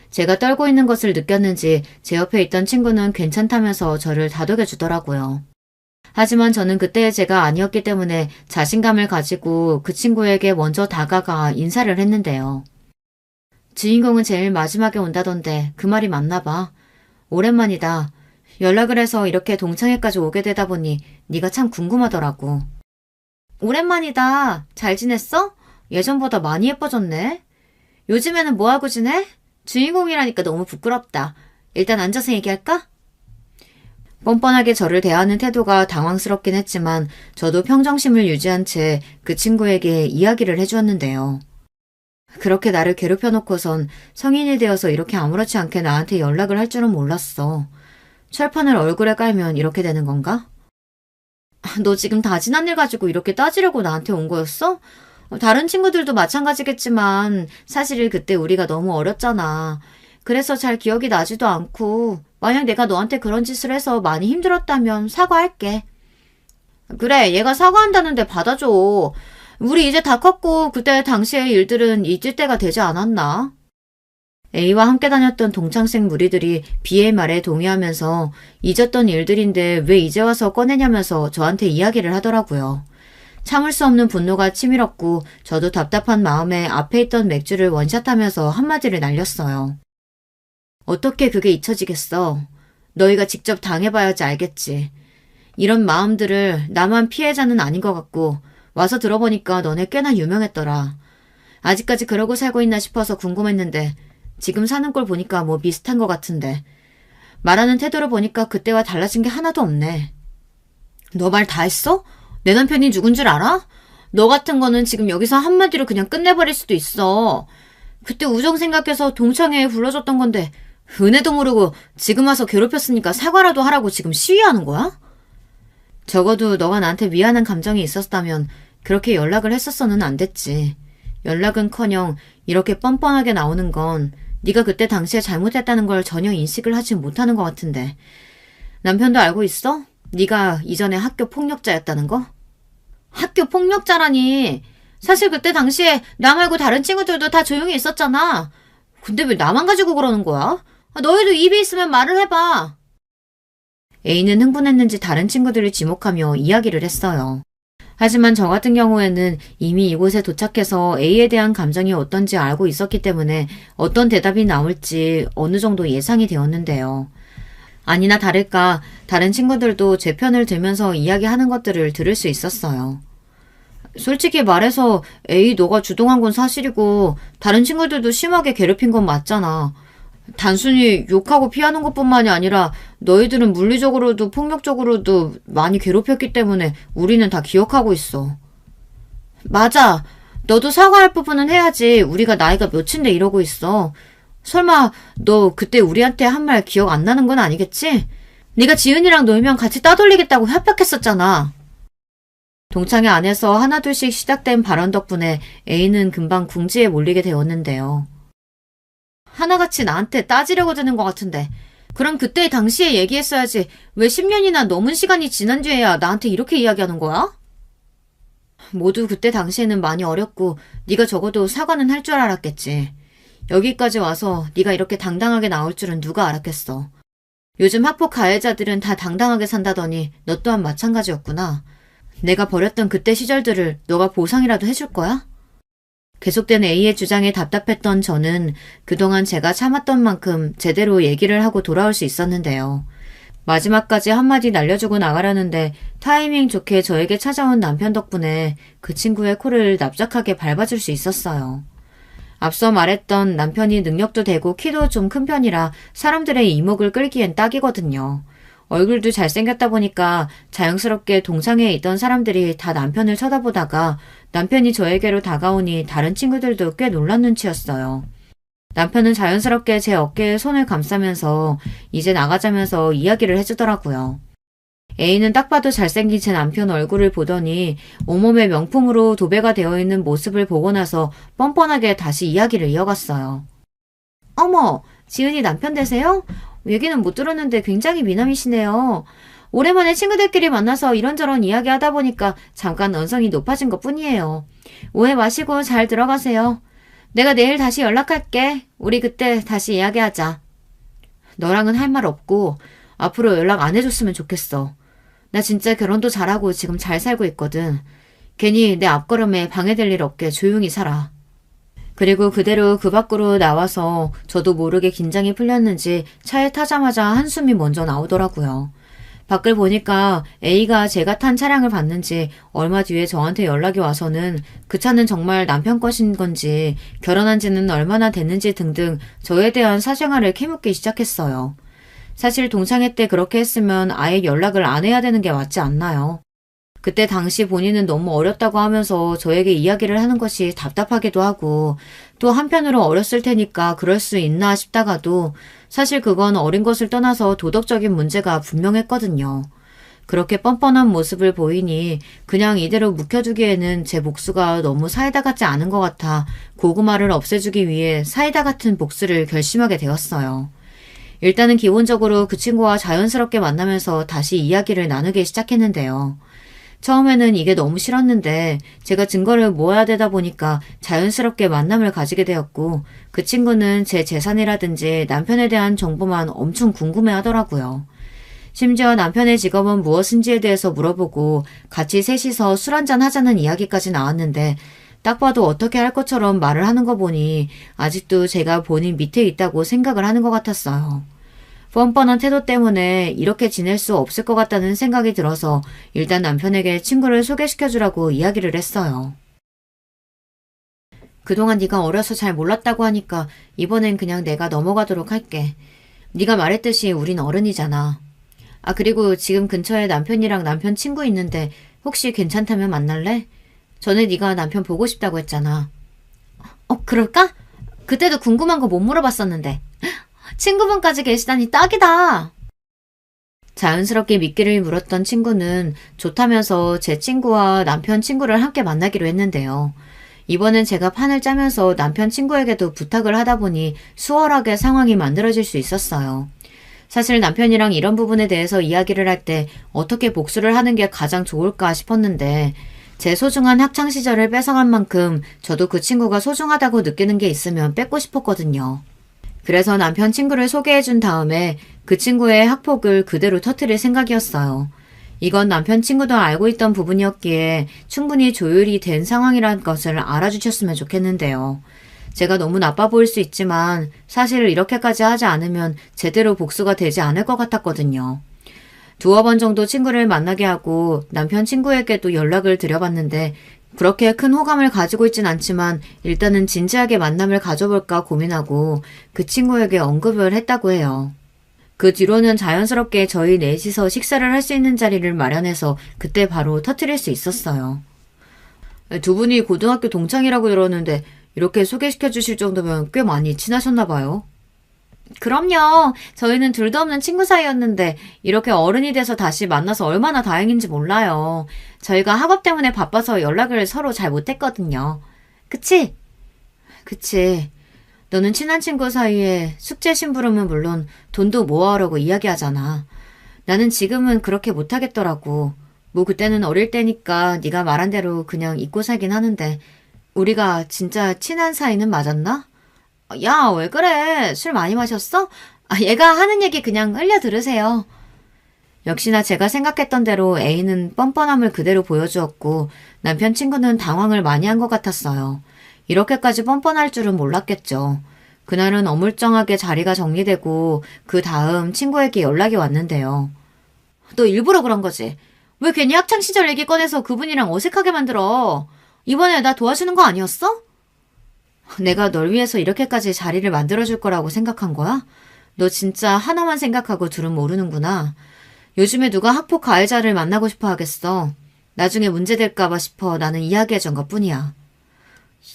제가 떨고 있는 것을 느꼈는지 제 옆에 있던 친구는 괜찮다면서 저를 다독여 주더라고요. 하지만 저는 그때의 제가 아니었기 때문에 자신감을 가지고 그 친구에게 먼저 다가가 인사를 했는데요. 주인공은 제일 마지막에 온다던데 그 말이 맞나 봐. 오랜만이다. 연락을 해서 이렇게 동창회까지 오게 되다 보니 네가 참 궁금하더라고. 오랜만이다. 잘 지냈어? 예전보다 많이 예뻐졌네. 요즘에는 뭐하고 지내? 주인공이라니까 너무 부끄럽다. 일단 앉아서 얘기할까? 뻔뻔하게 저를 대하는 태도가 당황스럽긴 했지만 저도 평정심을 유지한 채 그 친구에게 이야기를 해주었는데요. 그렇게 나를 괴롭혀놓고선 성인이 되어서 이렇게 아무렇지 않게 나한테 연락을 할 줄은 몰랐어. 철판을 얼굴에 깔면 이렇게 되는 건가? 너 지금 다 지난 일 가지고 이렇게 따지려고 나한테 온 거였어? 다른 친구들도 마찬가지겠지만 사실 그때 우리가 너무 어렸잖아. 그래서 잘 기억이 나지도 않고 만약 내가 너한테 그런 짓을 해서 많이 힘들었다면 사과할게. 그래, 얘가 사과한다는데 받아줘. 우리 이제 다 컸고 그때 당시의 일들은 잊을 때가 되지 않았나? A와 함께 다녔던 동창생 무리들이 B의 말에 동의하면서 잊었던 일들인데 왜 이제 와서 꺼내냐면서 저한테 이야기를 하더라고요. 참을 수 없는 분노가 치밀었고 저도 답답한 마음에 앞에 있던 맥주를 원샷하면서 한마디를 날렸어요. 어떻게 그게 잊혀지겠어? 너희가 직접 당해봐야지 알겠지. 이런 마음들을 나만 피해자는 아닌 것 같고 와서 들어보니까 너네 꽤나 유명했더라. 아직까지 그러고 살고 있나 싶어서 궁금했는데 지금 사는 꼴 보니까 뭐 비슷한 것 같은데 말하는 태도를 보니까 그때와 달라진 게 하나도 없네. 너 말 다 했어? 내 남편이 누군 줄 알아? 너 같은 거는 지금 여기서 한마디로 그냥 끝내버릴 수도 있어. 그때 우정 생각해서 동창회에 불러줬던 건데 은혜도 모르고 지금 와서 괴롭혔으니까 사과라도 하라고 지금 시위하는 거야? 적어도 너가 나한테 미안한 감정이 있었다면 그렇게 연락을 했었어는 안 됐지. 연락은커녕 이렇게 뻔뻔하게 나오는 건 네가 그때 당시에 잘못했다는 걸 전혀 인식을 하지 못하는 것 같은데. 남편도 알고 있어? 네가 이전에 학교 폭력자였다는 거? 학교 폭력자라니. 사실 그때 당시에 나 말고 다른 친구들도 다 조용히 있었잖아. 근데 왜 나만 가지고 그러는 거야? 너희도 입이 있으면 말을 해봐. A는 흥분했는지 다른 친구들을 지목하며 이야기를 했어요. 하지만 저 같은 경우에는 이미 이곳에 도착해서 A에 대한 감정이 어떤지 알고 있었기 때문에 어떤 대답이 나올지 어느 정도 예상이 되었는데요. 아니나 다를까 다른 친구들도 제 편을 들면서 이야기하는 것들을 들을 수 있었어요. 솔직히 말해서 A 너가 주동한 건 사실이고 다른 친구들도 심하게 괴롭힌 건 맞잖아. 단순히 욕하고 피하는 것뿐만이 아니라 너희들은 물리적으로도 폭력적으로도 많이 괴롭혔기 때문에 우리는 다 기억하고 있어. 맞아. 너도 사과할 부분은 해야지. 우리가 나이가 몇인데 이러고 있어. 설마 너 그때 우리한테 한 말 기억 안 나는 건 아니겠지? 네가 지은이랑 놀면 같이 따돌리겠다고 협박했었잖아. 동창회 안에서 하나둘씩 시작된 발언 덕분에 A는 금방 궁지에 몰리게 되었는데요. 하나같이 나한테 따지려고 드는 것 같은데 그럼 그때 당시에 얘기했어야지. 왜 10년이나 넘은 시간이 지난 뒤에야 나한테 이렇게 이야기하는 거야? 모두 그때 당시에는 많이 어렸고 네가 적어도 사과는 할 줄 알았겠지. 여기까지 와서 네가 이렇게 당당하게 나올 줄은 누가 알았겠어. 요즘 학폭 가해자들은 다 당당하게 산다더니 너 또한 마찬가지였구나. 내가 버렸던 그때 시절들을 너가 보상이라도 해줄 거야? 계속된 A의 주장에 답답했던 저는 그동안 제가 참았던 만큼 제대로 얘기를 하고 돌아올 수 있었는데요. 마지막까지 한마디 날려주고 나가려는데 타이밍 좋게 저에게 찾아온 남편 덕분에 그 친구의 코를 납작하게 밟아줄 수 있었어요. 앞서 말했던 남편이 능력도 되고 키도 좀 큰 편이라 사람들의 이목을 끌기엔 딱이거든요. 얼굴도 잘생겼다 보니까 자연스럽게 동창회에 있던 사람들이 다 남편을 쳐다보다가 남편이 저에게로 다가오니 다른 친구들도 꽤 놀란 눈치였어요. 남편은 자연스럽게 제 어깨에 손을 감싸면서 이제 나가자면서 이야기를 해주더라고요. A는 딱 봐도 잘생긴 제 남편 얼굴을 보더니 온몸에 명품으로 도배가 되어 있는 모습을 보고 나서 뻔뻔하게 다시 이야기를 이어갔어요. 어머, 지은이 남편 되세요? 얘기는 못 들었는데 굉장히 미남이시네요. 오랜만에 친구들끼리 만나서 이런저런 이야기하다 보니까 잠깐 언성이 높아진 것뿐이에요. 오해 마시고 잘 들어가세요. 내가 내일 다시 연락할게. 우리 그때 다시 이야기하자. 너랑은 할 말 없고 앞으로 연락 안 해줬으면 좋겠어. 나 진짜 결혼도 잘하고 지금 잘 살고 있거든. 괜히 내 앞걸음에 방해될 일 없게 조용히 살아. 그리고 그대로 그 밖으로 나와서 저도 모르게 긴장이 풀렸는지 차에 타자마자 한숨이 먼저 나오더라고요. 밖을 보니까 A가 제가 탄 차량을 봤는지 얼마 뒤에 저한테 연락이 와서는 그 차는 정말 남편 것인 건지 결혼한 지는 얼마나 됐는지 등등 저에 대한 사생활을 캐묻기 시작했어요. 사실 동창회 때 그렇게 했으면 아예 연락을 안 해야 되는 게 맞지 않나요? 그때 당시 본인은 너무 어렸다고 하면서 저에게 이야기를 하는 것이 답답하기도 하고 또 한편으로 어렸을 테니까 그럴 수 있나 싶다가도 사실 그건 어린 것을 떠나서 도덕적인 문제가 분명했거든요. 그렇게 뻔뻔한 모습을 보이니 그냥 이대로 묵혀두기에는 제 복수가 너무 사이다 같지 않은 것 같아 고구마를 없애주기 위해 사이다 같은 복수를 결심하게 되었어요. 일단은 기본적으로 그 친구와 자연스럽게 만나면서 다시 이야기를 나누기 시작했는데요. 처음에는 이게 너무 싫었는데 제가 증거를 모아야 되다 보니까 자연스럽게 만남을 가지게 되었고 그 친구는 제 재산이라든지 남편에 대한 정보만 엄청 궁금해 하더라고요. 심지어 남편의 직업은 무엇인지에 대해서 물어보고 같이 셋이서 술 한잔 하자는 이야기까지 나왔는데 딱 봐도 어떻게 할 것처럼 말을 하는 거 보니 아직도 제가 본인 밑에 있다고 생각을 하는 것 같았어요. 뻔뻔한 태도 때문에 이렇게 지낼 수 없을 것 같다는 생각이 들어서 일단 남편에게 친구를 소개시켜주라고 이야기를 했어요. 그동안 네가 어려서 잘 몰랐다고 하니까 이번엔 그냥 내가 넘어가도록 할게. 네가 말했듯이 우린 어른이잖아. 아, 그리고 지금 근처에 남편이랑 남편 친구 있는데 혹시 괜찮다면 만날래? 전에 네가 남편 보고 싶다고 했잖아. 그럴까? 그때도 궁금한 거 못 물어봤었는데. 친구분까지 계시다니 딱이다. 자연스럽게 미끼를 물었던 친구는 좋다면서 제 친구와 남편 친구를 함께 만나기로 했는데요. 이번엔 제가 판을 짜면서 남편 친구에게도 부탁을 하다 보니 수월하게 상황이 만들어질 수 있었어요. 사실 남편이랑 이런 부분에 대해서 이야기를 할 때 어떻게 복수를 하는 게 가장 좋을까 싶었는데 제 소중한 학창시절을 뺏어간 만큼 저도 그 친구가 소중하다고 느끼는 게 있으면 뺏고 싶었거든요. 그래서 남편 친구를 소개해준 다음에 그 친구의 학폭을 그대로 터뜨릴 생각이었어요. 이건 남편 친구도 알고 있던 부분이었기에 충분히 조율이 된 상황이라는 것을 알아주셨으면 좋겠는데요. 제가 너무 나빠 보일 수 있지만 사실 이렇게까지 하지 않으면 제대로 복수가 되지 않을 것 같았거든요. 두어 번 정도 친구를 만나게 하고 남편 친구에게도 연락을 드려봤는데 그렇게 큰 호감을 가지고 있진 않지만 일단은 진지하게 만남을 가져볼까 고민하고 그 친구에게 언급을 했다고 해요. 그 뒤로는 자연스럽게 저희 넷이서 식사를 할 수 있는 자리를 마련해서 그때 바로 터뜨릴 수 있었어요. 두 분이 고등학교 동창이라고 들었는데 이렇게 소개시켜 주실 정도면 꽤 많이 친하셨나 봐요. 그럼요. 저희는 둘도 없는 친구 사이였는데 이렇게 어른이 돼서 다시 만나서 얼마나 다행인지 몰라요. 저희가 학업 때문에 바빠서 연락을 서로 잘 못했거든요. 그치? 그치. 너는 친한 친구 사이에 숙제 심부름은 물론 돈도 모아오라고 이야기하잖아. 나는 지금은 그렇게 못하겠더라고. 뭐 그때는 어릴 때니까 네가 말한 대로 그냥 잊고 살긴 하는데 우리가 진짜 친한 사이는 맞았나? 야, 왜 그래? 술 많이 마셨어? 얘가 하는 얘기 그냥 흘려 들으세요. 역시나 제가 생각했던 대로 A는 뻔뻔함을 그대로 보여주었고 남편 친구는 당황을 많이 한 것 같았어요. 이렇게까지 뻔뻔할 줄은 몰랐겠죠. 그날은 어물쩡하게 자리가 정리되고 그 다음 친구에게 연락이 왔는데요. 너 일부러 그런 거지? 왜 괜히 학창시절 얘기 꺼내서 그분이랑 어색하게 만들어? 이번에 나 도와주는 거 아니었어? 내가 널 위해서 이렇게까지 자리를 만들어줄 거라고 생각한 거야? 너 진짜 하나만 생각하고 둘은 모르는구나. 요즘에 누가 학폭 가해자를 만나고 싶어 하겠어. 나중에 문제될까봐 싶어 나는 이야기해준 것뿐이야.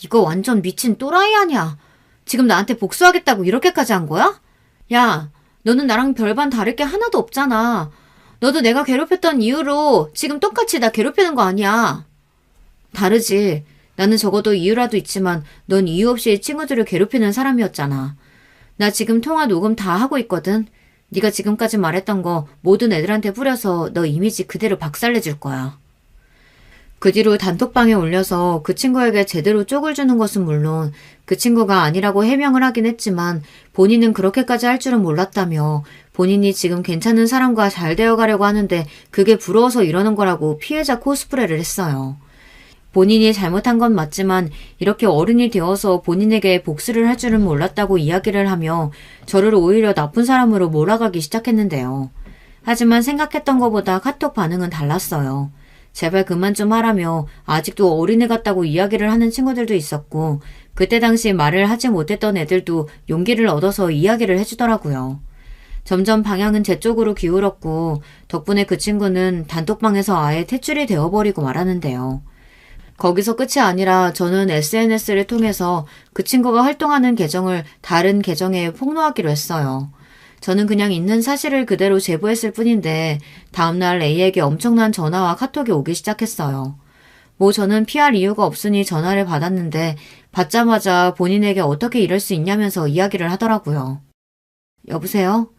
이거 완전 미친 또라이 아니야. 지금 나한테 복수하겠다고 이렇게까지 한 거야? 야, 너는 나랑 별반 다를 게 하나도 없잖아. 너도 내가 괴롭혔던 이유로 지금 똑같이 나 괴롭히는 거 아니야. 다르지. 나는 적어도 이유라도 있지만 넌 이유 없이 친구들을 괴롭히는 사람이었잖아. 나 지금 통화 녹음 다 하고 있거든. 네가 지금까지 말했던 거 모든 애들한테 뿌려서 너 이미지 그대로 박살내줄 거야. 그 뒤로 단톡방에 올려서 그 친구에게 제대로 쪽을 주는 것은 물론 그 친구가 아니라고 해명을 하긴 했지만 본인은 그렇게까지 할 줄은 몰랐다며 본인이 지금 괜찮은 사람과 잘 되어가려고 하는데 그게 부러워서 이러는 거라고 피해자 코스프레를 했어요. 본인이 잘못한 건 맞지만 이렇게 어른이 되어서 본인에게 복수를 할 줄은 몰랐다고 이야기를 하며 저를 오히려 나쁜 사람으로 몰아가기 시작했는데요. 하지만 생각했던 것보다 카톡 반응은 달랐어요. 제발 그만 좀 하라며 아직도 어린애 같다고 이야기를 하는 친구들도 있었고 그때 당시 말을 하지 못했던 애들도 용기를 얻어서 이야기를 해주더라고요. 점점 방향은 제 쪽으로 기울었고 덕분에 그 친구는 단톡방에서 아예 퇴출이 되어버리고 말았는데요. 거기서 끝이 아니라 저는 SNS를 통해서 그 친구가 활동하는 계정을 다른 계정에 폭로하기로 했어요. 저는 그냥 있는 사실을 그대로 제보했을 뿐인데 다음날 A에게 엄청난 전화와 카톡이 오기 시작했어요. 뭐 저는 피할 이유가 없으니 전화를 받았는데 받자마자 본인에게 어떻게 이럴 수 있냐면서 이야기를 하더라고요. 여보세요?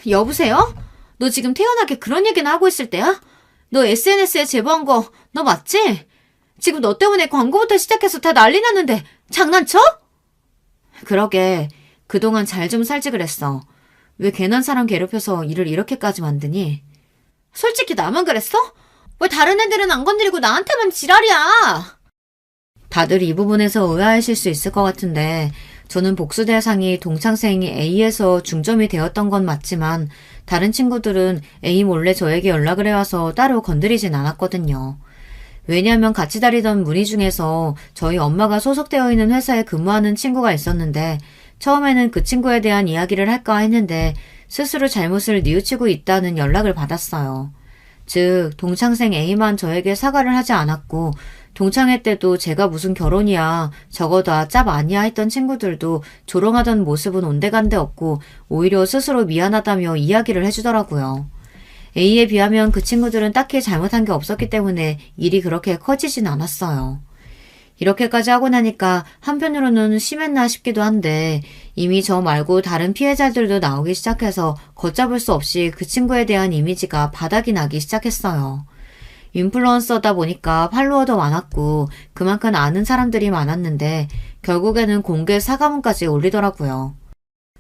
여보세요? 너 지금 태연하게 그런 얘기나 하고 있을 때야? 너 SNS에 제보한 거 너 맞지? 지금 너 때문에 광고부터 시작해서 다 난리 났는데 장난쳐? 그러게 그동안 잘 좀 살지 그랬어. 왜 괜한 사람 괴롭혀서 일을 이렇게까지 만드니? 솔직히 나만 그랬어? 왜 다른 애들은 안 건드리고 나한테만 지랄이야? 다들 이 부분에서 의아하실 수 있을 것 같은데 저는 복수 대상이 동창생이 A에서 중점이 되었던 건 맞지만 다른 친구들은 A 몰래 저에게 연락을 해와서 따로 건드리진 않았거든요. 왜냐하면 같이 다니던 무리 중에서 저희 엄마가 소속되어 있는 회사에 근무하는 친구가 있었는데 처음에는 그 친구에 대한 이야기를 할까 했는데 스스로 잘못을 뉘우치고 있다는 연락을 받았어요. 즉 동창생 A만 저에게 사과를 하지 않았고 동창회 때도 제가 무슨 결혼이야 저거 다 짭 아니야 했던 친구들도 조롱하던 모습은 온데간데 없고 오히려 스스로 미안하다며 이야기를 해주더라고요. A에 비하면 그 친구들은 딱히 잘못한 게 없었기 때문에 일이 그렇게 커지진 않았어요. 이렇게까지 하고 나니까 한편으로는 심했나 싶기도 한데 이미 저 말고 다른 피해자들도 나오기 시작해서 걷잡을 수 없이 그 친구에 대한 이미지가 바닥이 나기 시작했어요. 인플루언서다 보니까 팔로워도 많았고 그만큼 아는 사람들이 많았는데 결국에는 공개 사과문까지 올리더라고요.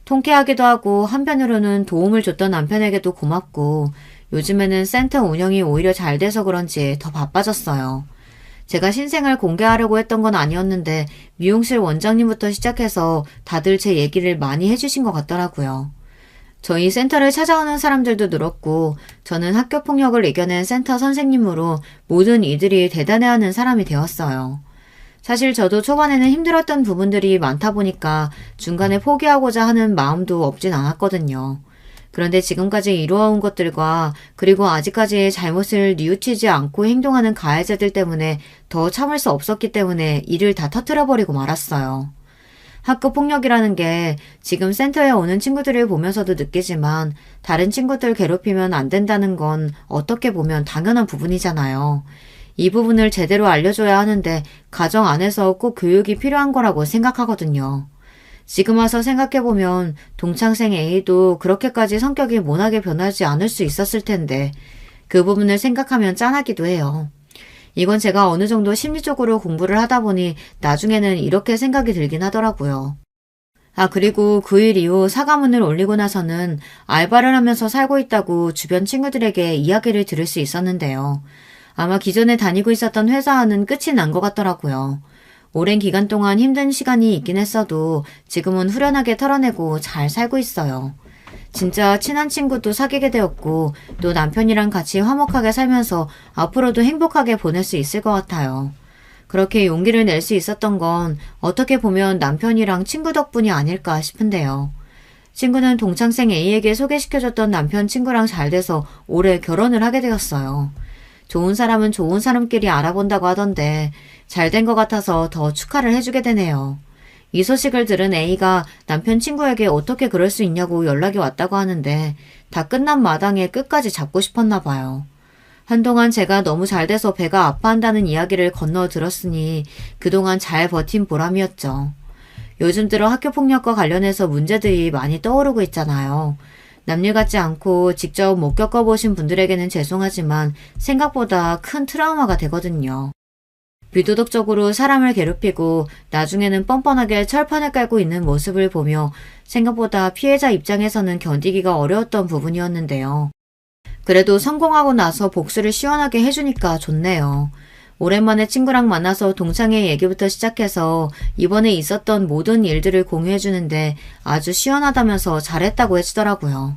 통쾌하기도 하고 한편으로는 도움을 줬던 남편에게도 고맙고 요즘에는 센터 운영이 오히려 잘 돼서 그런지 더 바빠졌어요. 제가 신생을 공개하려고 했던 건 아니었는데 미용실 원장님부터 시작해서 다들 제 얘기를 많이 해주신 것 같더라고요. 저희 센터를 찾아오는 사람들도 늘었고 저는 학교폭력을 이겨낸 센터 선생님으로 모든 이들이 대단해하는 사람이 되었어요. 사실 저도 초반에는 힘들었던 부분들이 많다 보니까 중간에 포기하고자 하는 마음도 없진 않았거든요. 그런데 지금까지 이루어온 것들과 그리고 아직까지 잘못을 뉘우치지 않고 행동하는 가해자들 때문에 더 참을 수 없었기 때문에 일을 다 터뜨려버리고 말았어요. 학교 폭력이라는 게 지금 센터에 오는 친구들을 보면서도 느끼지만 다른 친구들 괴롭히면 안 된다는 건 어떻게 보면 당연한 부분이잖아요. 이 부분을 제대로 알려줘야 하는데 가정 안에서 꼭 교육이 필요한 거라고 생각하거든요. 지금 와서 생각해보면 동창생 A도 그렇게까지 성격이 모나게 변하지 않을 수 있었을 텐데 그 부분을 생각하면 짠하기도 해요. 이건 제가 어느 정도 심리적으로 공부를 하다 보니 나중에는 이렇게 생각이 들긴 하더라고요. 그리고 그 일 이후 사과문을 올리고 나서는 알바를 하면서 살고 있다고 주변 친구들에게 이야기를 들을 수 있었는데요. 아마 기존에 다니고 있었던 회사와는 끝이 난 것 같더라고요. 오랜 기간 동안 힘든 시간이 있긴 했어도 지금은 후련하게 털어내고 잘 살고 있어요. 진짜 친한 친구도 사귀게 되었고 또 남편이랑 같이 화목하게 살면서 앞으로도 행복하게 보낼 수 있을 것 같아요. 그렇게 용기를 낼 수 있었던 건 어떻게 보면 남편이랑 친구 덕분이 아닐까 싶은데요. 친구는 동창생 A에게 소개시켜줬던 남편 친구랑 잘 돼서 올해 결혼을 하게 되었어요. 좋은 사람은 좋은 사람끼리 알아본다고 하던데 잘 된 것 같아서 더 축하를 해주게 되네요. 이 소식을 들은 A가 남편 친구에게 어떻게 그럴 수 있냐고 연락이 왔다고 하는데 다 끝난 마당에 끝까지 잡고 싶었나 봐요. 한동안 제가 너무 잘 돼서 배가 아파한다는 이야기를 건너 들었으니 그동안 잘 버틴 보람이었죠. 요즘 들어 학교폭력과 관련해서 문제들이 많이 떠오르고 있잖아요. 남일 같지 않고 직접 못 겪어보신 분들에게는 죄송하지만 생각보다 큰 트라우마가 되거든요. 비도덕적으로 사람을 괴롭히고 나중에는 뻔뻔하게 철판을 깔고 있는 모습을 보며 생각보다 피해자 입장에서는 견디기가 어려웠던 부분이었는데요. 그래도 성공하고 나서 복수를 시원하게 해주니까 좋네요. 오랜만에 친구랑 만나서 동창회 얘기부터 시작해서 이번에 있었던 모든 일들을 공유해주는데 아주 시원하다면서 잘했다고 해주더라고요.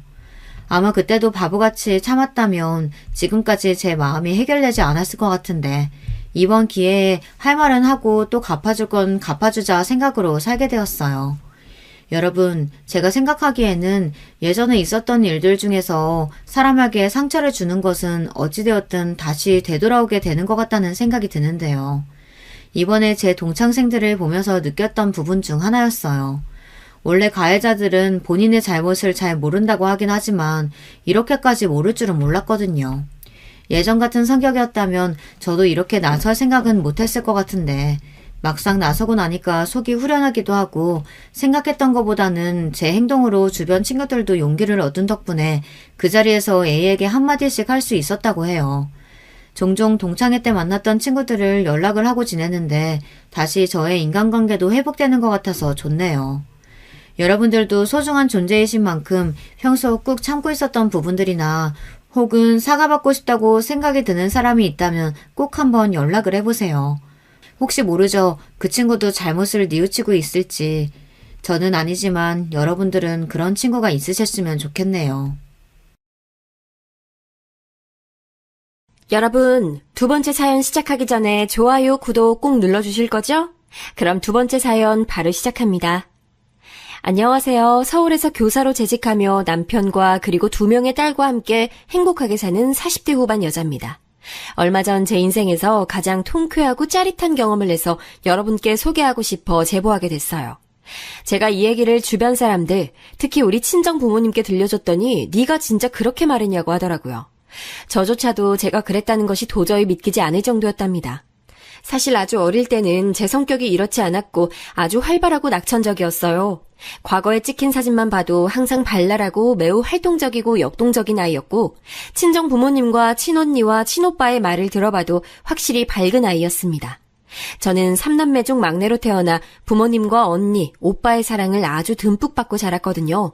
아마 그때도 바보같이 참았다면 지금까지 제 마음이 해결되지 않았을 것 같은데 이번 기회에 할 말은 하고 또 갚아줄 건 갚아주자 생각으로 살게 되었어요. 여러분, 제가 생각하기에는 예전에 있었던 일들 중에서 사람에게 상처를 주는 것은 어찌되었든 다시 되돌아오게 되는 것 같다는 생각이 드는데요. 이번에 제 동창생들을 보면서 느꼈던 부분 중 하나였어요. 원래 가해자들은 본인의 잘못을 잘 모른다고 하긴 하지만 이렇게까지 모를 줄은 몰랐거든요. 예전 같은 성격이었다면 저도 이렇게 나설 생각은 못했을 것 같은데 막상 나서고 나니까 속이 후련하기도 하고 생각했던 것보다는 제 행동으로 주변 친구들도 용기를 얻은 덕분에 그 자리에서 A에게 한마디씩 할 수 있었다고 해요. 종종 동창회 때 만났던 친구들을 연락을 하고 지내는데 다시 저의 인간관계도 회복되는 것 같아서 좋네요. 여러분들도 소중한 존재이신 만큼 평소 꾹 참고 있었던 부분들이나 혹은 사과받고 싶다고 생각이 드는 사람이 있다면 꼭 한번 연락을 해보세요. 혹시 모르죠. 그 친구도 잘못을 뉘우치고 있을지. 저는 아니지만 여러분들은 그런 친구가 있으셨으면 좋겠네요. 여러분, 두 번째 사연 시작하기 전에 좋아요, 구독 꼭 눌러주실 거죠? 그럼 두 번째 사연 바로 시작합니다. 안녕하세요. 서울에서 교사로 재직하며 남편과 그리고 2명의 딸과 함께 행복하게 사는 40대 후반 여자입니다. 얼마 전 제 인생에서 가장 통쾌하고 짜릿한 경험을 해서 여러분께 소개하고 싶어 제보하게 됐어요. 제가 이 얘기를 주변 사람들, 특히 우리 친정 부모님께 들려줬더니 네가 진짜 그렇게 말했냐고 하더라고요. 저조차도 제가 그랬다는 것이 도저히 믿기지 않을 정도였답니다. 사실 아주 어릴 때는 제 성격이 이렇지 않았고 아주 활발하고 낙천적이었어요. 과거에 찍힌 사진만 봐도 항상 발랄하고 매우 활동적이고 역동적인 아이였고 친정 부모님과 친언니와 친오빠의 말을 들어봐도 확실히 밝은 아이였습니다. 저는 3남매 중 막내로 태어나 부모님과 언니, 오빠의 사랑을 아주 듬뿍 받고 자랐거든요.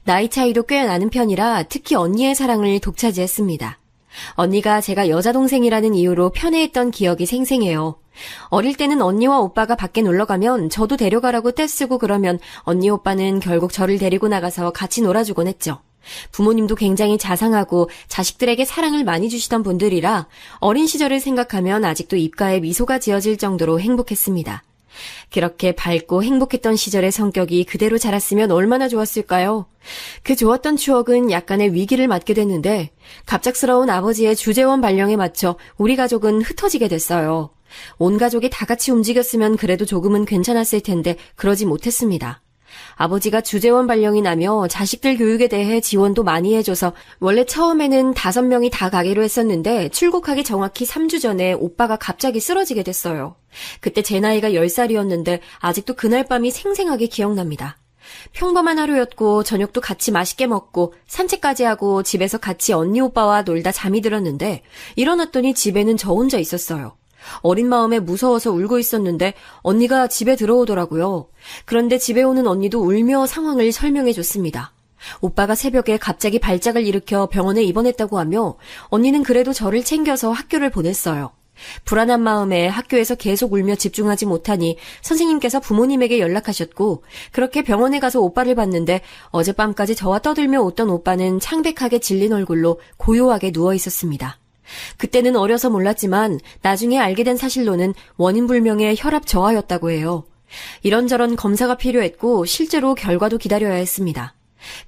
나이 차이도 꽤 나는 편이라 특히 언니의 사랑을 독차지했습니다. 언니가 제가 여자 동생이라는 이유로 편애했던 기억이 생생해요. 어릴 때는 언니와 오빠가 밖에 놀러 가면 저도 데려가라고 떼쓰고 그러면 언니 오빠는 결국 저를 데리고 나가서 같이 놀아주곤 했죠. 부모님도 굉장히 자상하고 자식들에게 사랑을 많이 주시던 분들이라 어린 시절을 생각하면 아직도 입가에 미소가 지어질 정도로 행복했습니다. 그렇게 밝고 행복했던 시절의 성격이 그대로 자랐으면 얼마나 좋았을까요? 그 좋았던 추억은 약간의 위기를 맞게 됐는데 갑작스러운 아버지의 주재원 발령에 맞춰 우리 가족은 흩어지게 됐어요. 온 가족이 다 같이 움직였으면 그래도 조금은 괜찮았을 텐데 그러지 못했습니다. 아버지가 주재원 발령이 나며 자식들 교육에 대해 지원도 많이 해줘서 원래 처음에는 5명이 다 가기로 했었는데 출국하기 정확히 3주 전에 오빠가 갑자기 쓰러지게 됐어요. 그때 제 나이가 10살이었는데 아직도 그날 밤이 생생하게 기억납니다. 평범한 하루였고 저녁도 같이 맛있게 먹고 산책까지 하고 집에서 같이 언니 오빠와 놀다 잠이 들었는데 일어났더니 집에는 저 혼자 있었어요. 어린 마음에 무서워서 울고 있었는데 언니가 집에 들어오더라고요. 그런데 집에 오는 언니도 울며 상황을 설명해 줬습니다. 오빠가 새벽에 갑자기 발작을 일으켜 병원에 입원했다고 하며 언니는 그래도 저를 챙겨서 학교를 보냈어요. 불안한 마음에 학교에서 계속 울며 집중하지 못하니 선생님께서 부모님에게 연락하셨고 그렇게 병원에 가서 오빠를 봤는데 어젯밤까지 저와 떠들며 웃던 오빠는 창백하게 질린 얼굴로 고요하게 누워 있었습니다. 그때는 어려서 몰랐지만 나중에 알게 된 사실로는 원인불명의 혈압 저하였다고 해요. 이런저런 검사가 필요했고 실제로 결과도 기다려야 했습니다.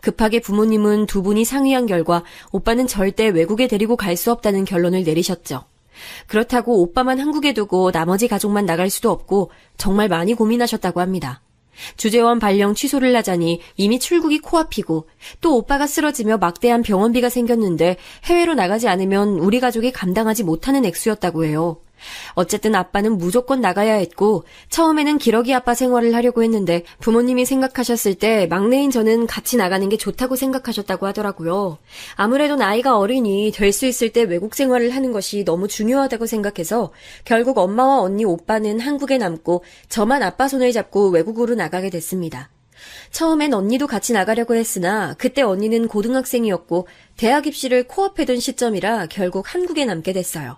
급하게 부모님은 두 분이 상의한 결과 오빠는 절대 외국에 데리고 갈 수 없다는 결론을 내리셨죠. 그렇다고 오빠만 한국에 두고 나머지 가족만 나갈 수도 없고 정말 많이 고민하셨다고 합니다. 주재원 발령 취소를 하자니 이미 출국이 코앞이고 또 오빠가 쓰러지며 막대한 병원비가 생겼는데 해외로 나가지 않으면 우리 가족이 감당하지 못하는 액수였다고 해요. 어쨌든 아빠는 무조건 나가야 했고 처음에는 기러기 아빠 생활을 하려고 했는데 부모님이 생각하셨을 때 막내인 저는 같이 나가는 게 좋다고 생각하셨다고 하더라고요. 아무래도 나이가 어리니 될 수 있을 때 외국 생활을 하는 것이 너무 중요하다고 생각해서 결국 엄마와 언니 오빠는 한국에 남고 저만 아빠 손을 잡고 외국으로 나가게 됐습니다. 처음엔 언니도 같이 나가려고 했으나 그때 언니는 고등학생이었고 대학 입시를 코앞에 둔 시점이라 결국 한국에 남게 됐어요.